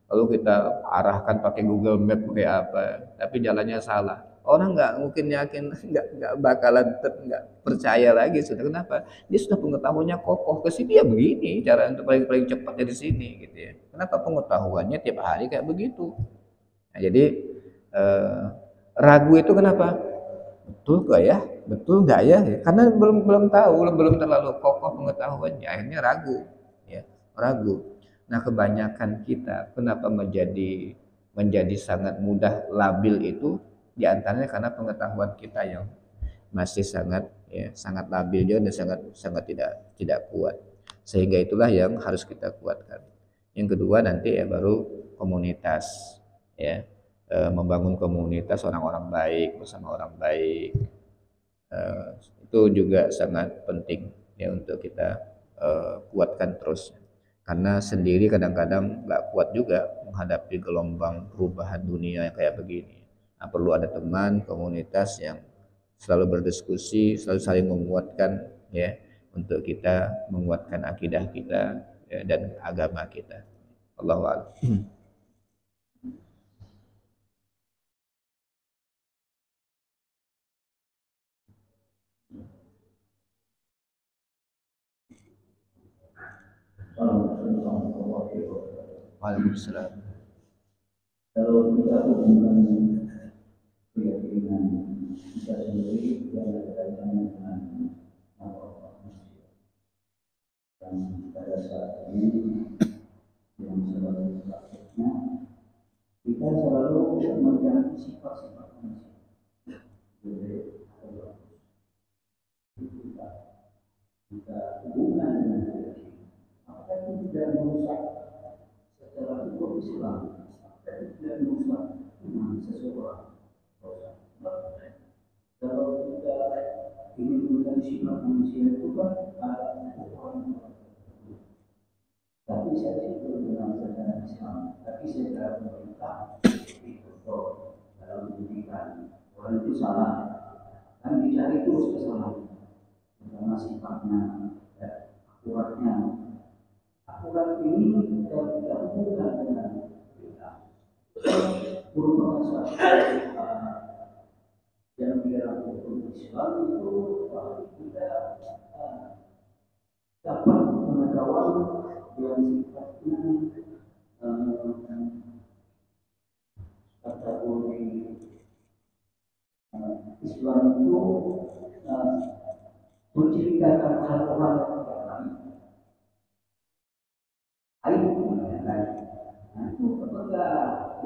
Lalu kita arahkan pakai Google Map pakai apa, tapi jalannya salah. Orang nggak mungkin yakin, nggak bakalan nggak percaya lagi. Sudah kenapa? Dia sudah pengetahuannya kokoh, ke sini ya begini cara untuk paling cepat dari sini gitu ya. Kenapa pengetahuannya tiap hari kayak begitu? Nah, jadi ragu itu kenapa? Betul nggak ya? Betul nggak ya? Karena belum tahu, belum terlalu kokoh pengetahuannya, akhirnya ragu, ya, ragu. Nah, kebanyakan kita kenapa menjadi sangat mudah labil itu diantaranya karena pengetahuan kita yang masih sangat, ya, sangat labil juga dan sangat sangat tidak kuat. Sehingga itulah yang harus kita kuatkan. Yang kedua nanti ya baru komunitas, ya, membangun komunitas orang-orang baik bersama orang baik. Eh, itu juga sangat penting ya untuk kita kuatkan terus, karena sendiri kadang-kadang nggak kuat juga menghadapi gelombang perubahan dunia yang kayak begini. Nah, perlu ada teman komunitas yang selalu berdiskusi, selalu saling menguatkan, ya, untuk kita menguatkan akidah kita, ya, dan agama kita. Allahu a'lam. Waalaikumsalam. Kalau kita hubungkan keyakinan kita sendiri yang ada kaitannya dengan Allah manusia, dan pada saat ini yang selalu prakteknya kita selalu melihat sifat-sifat manusia. Jadi kita hubungan dengan keyakinan, apakah itu tidak merusak secara hukum Islam, apakah itu tidak merusak iman seseorang. Kalau kita ingin mengetahui sifat manusia itu kan ada orang, tapi saya sih belum kenal secara Islam, tapi secara pemerintah itu dalam pendidikan orang itu salah, kan dicari terus kesalahan karena sifatnya, ya, akuratnya. Akurat ini kalau kita hubungkan dengan kita merupakan satu yang dalam hukum Islam itu kita dapat pengetahuan yang sifatnya kategori Islam itu menceritakan hal-hal yang tidak lain. Nah, itu apakah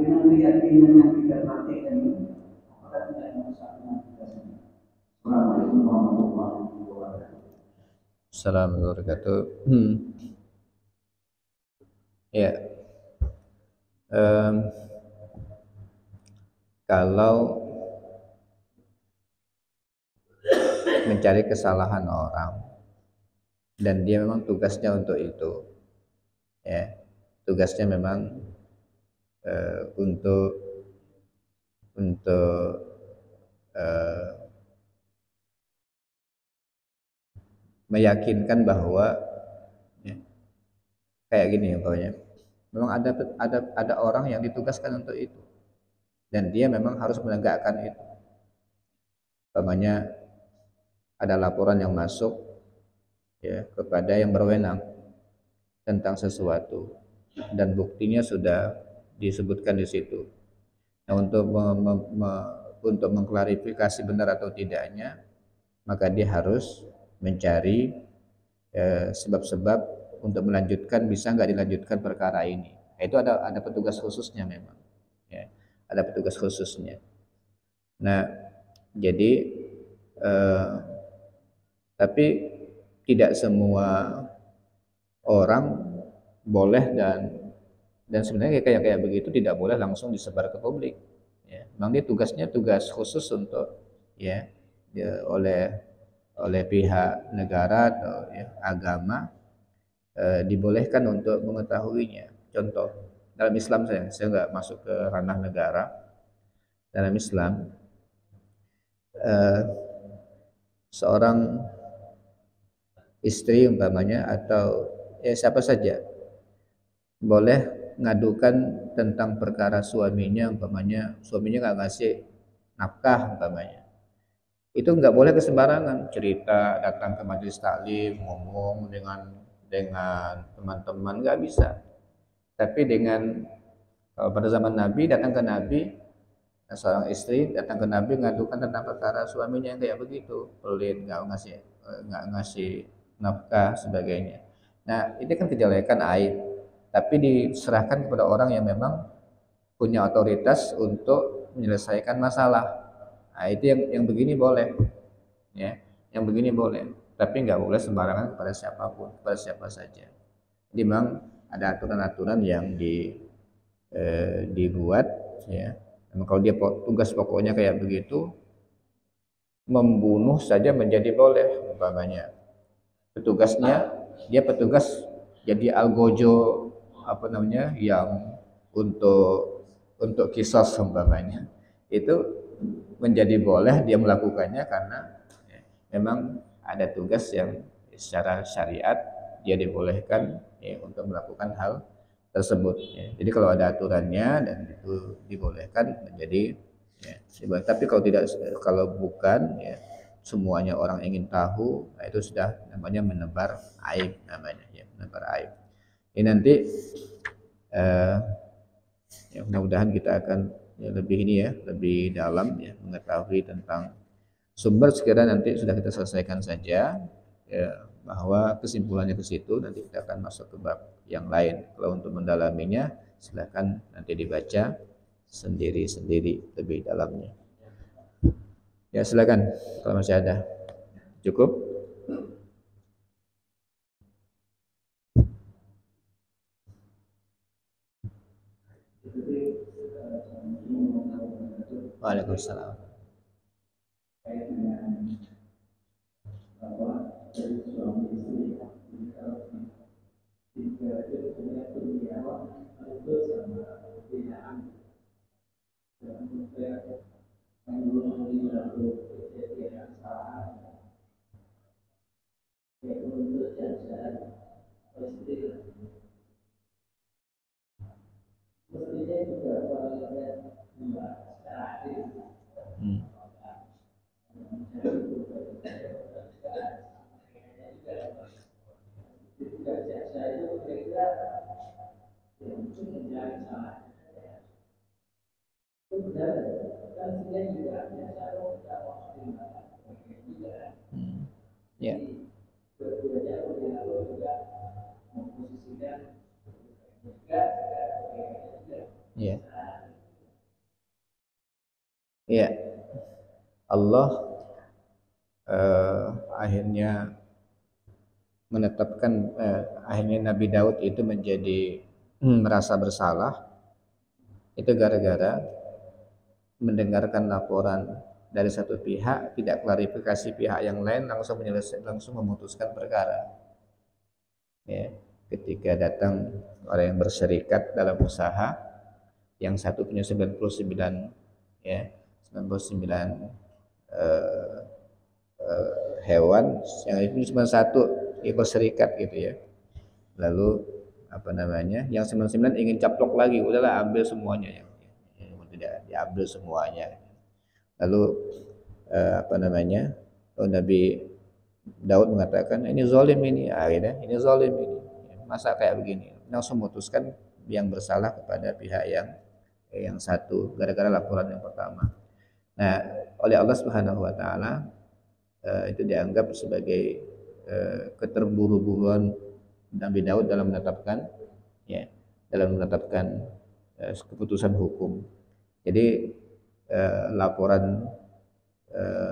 dengan keyakinan yang kita praktekkan ini, apakah tidak merusak kita sendiri? Assalamualaikum warahmatullahi wabarakatuh. Assalamualaikum warahmatullahi wabarakatuh. Ya, kalau mencari kesalahan orang dan dia memang tugasnya untuk itu, ya, tugasnya memang untuk meyakinkan bahwa, ya, kayak gini umpamanya, memang ada orang yang ditugaskan untuk itu dan dia memang harus menegakkan itu. Umpamanya ada laporan yang masuk, ya, kepada yang berwenang tentang sesuatu dan buktinya sudah disebutkan di situ. Nah, untuk mengklarifikasi benar atau tidaknya, maka dia harus mencari sebab-sebab untuk melanjutkan, bisa nggak dilanjutkan perkara ini. Nah, itu ada petugas khususnya memang, ya, ada petugas khususnya. Nah, jadi tapi tidak semua orang boleh, dan sebenarnya kayak begitu tidak boleh langsung disebar ke publik, ya. Memang dia tugasnya tugas khusus untuk, ya, oleh pihak negara atau, ya, agama, dibolehkan untuk mengetahuinya. Contoh dalam Islam, saya nggak masuk ke ranah negara. Dalam Islam, seorang istri umpamanya atau, ya, siapa saja boleh ngadukan tentang perkara suaminya, umpamanya suaminya nggak ngasih nafkah umpamanya. Itu nggak boleh kesembarangan cerita, datang ke majelis taklim ngomong dengan teman-teman, nggak bisa. Tapi dengan Kalau pada zaman Nabi, datang ke Nabi, seorang istri datang ke Nabi mengadukan tentang perkara suaminya yang kayak begitu, pelit, nggak ngasih nafkah sebagainya. Nah, ini kan kejelekan, aib, tapi diserahkan kepada orang yang memang punya otoritas untuk menyelesaikan masalah. Nah, itu yang begini boleh, ya, yang begini boleh, tapi nggak boleh sembarangan kepada siapapun, kepada siapa saja. Jadi memang ada aturan-aturan yang dibuat, ya. Memang kalau dia tugas pokoknya kayak begitu, membunuh saja menjadi boleh umpamanya. Petugasnya, dia petugas jadi algojo apa namanya yang untuk kisos umpamanya, itu menjadi boleh dia melakukannya karena ya, memang ada tugas yang secara syariat dia dibolehkan ya, untuk melakukan hal tersebut ya. Jadi kalau ada aturannya dan itu dibolehkan menjadi ya, tapi kalau tidak, kalau bukan ya, semuanya orang ingin tahu, nah itu sudah namanya menebar aib, namanya ya, menebar aib. Ini nanti ya, mudah-mudahan kita akan ya, lebih ini ya, lebih dalam ya, mengetahui tentang sumber. Sekiranya nanti sudah kita selesaikan saja ya, bahwa kesimpulannya ke situ, nanti kita akan masuk ke bab yang lain. Kalau untuk mendalaminya silakan nanti dibaca sendiri-sendiri lebih dalamnya. Ya silakan kalau masih ada. Cukup? Waalaikumsalam. Hmm. Hmm. Ya. Ya. Ya. Allah akhirnya menetapkan akhirnya Nabi Daud itu menjadi merasa bersalah itu gara-gara mendengarkan laporan dari satu pihak, tidak klarifikasi pihak yang lain, langsung memutuskan perkara. Ya, ketika datang orang yang berserikat dalam usaha, yang satu punya 99 ya, 99 eh, hewan, yang itu cuma satu ikut serikat gitu ya. Lalu apa namanya, yang 99 ingin caplok lagi, udahlah ambil semuanya yang tidak diambil semuanya. Lalu apa namanya, Nabi Daud mengatakan ini zalim ini, akhirnya ini zalim ini, masa kayak begini, langsung memutuskan yang bersalah kepada pihak yang satu gara-gara laporan yang pertama. Nah, oleh Allah Subhanahu wa taala itu dianggap sebagai keterburu-buruan Nabi Daud dalam menetapkan ya, dalam menetapkan keputusan hukum. Jadi laporan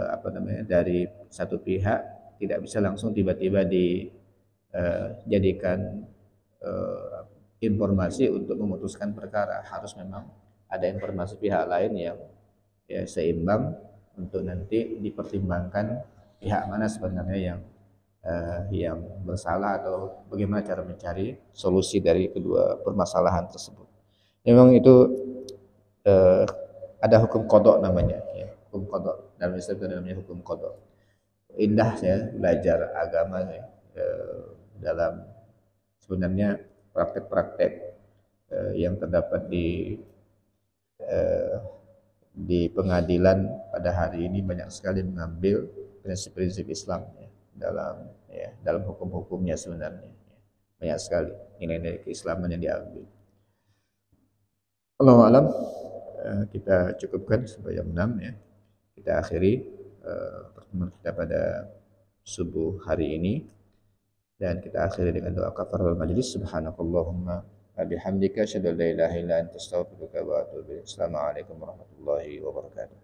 apa namanya dari satu pihak tidak bisa langsung tiba-tiba dijadikan informasi untuk memutuskan perkara. Harus memang ada informasi pihak lain yang ya, seimbang untuk nanti dipertimbangkan pihak mana sebenarnya yang bersalah atau bagaimana cara mencari solusi dari kedua permasalahan tersebut. Memang itu ada hukum kodok namanya, ya. Hukum kodok dalam Islam itu namanya hukum kodok. Indah ya belajar agama ya, dalam sebenarnya praktek-praktek yang terdapat eh, di pengadilan pada hari ini banyak sekali mengambil prinsip-prinsip Islam ya, dalam hukum-hukumnya sebenarnya ya. Banyak sekali nilai-nilai keislaman yang diambil. Allahu alam. Kita cukupkan sampai jam 6 ya. Kita akhiri pertemuan kita pada subuh hari ini dan kita akhiri dengan doa kafaratul majlis. Subhanakallahumma wa bihamdika asyhadu an la ilaha illa anta astaghfiruka wa atubu ilaik. Assalamualaikum warahmatullahi wabarakatuh.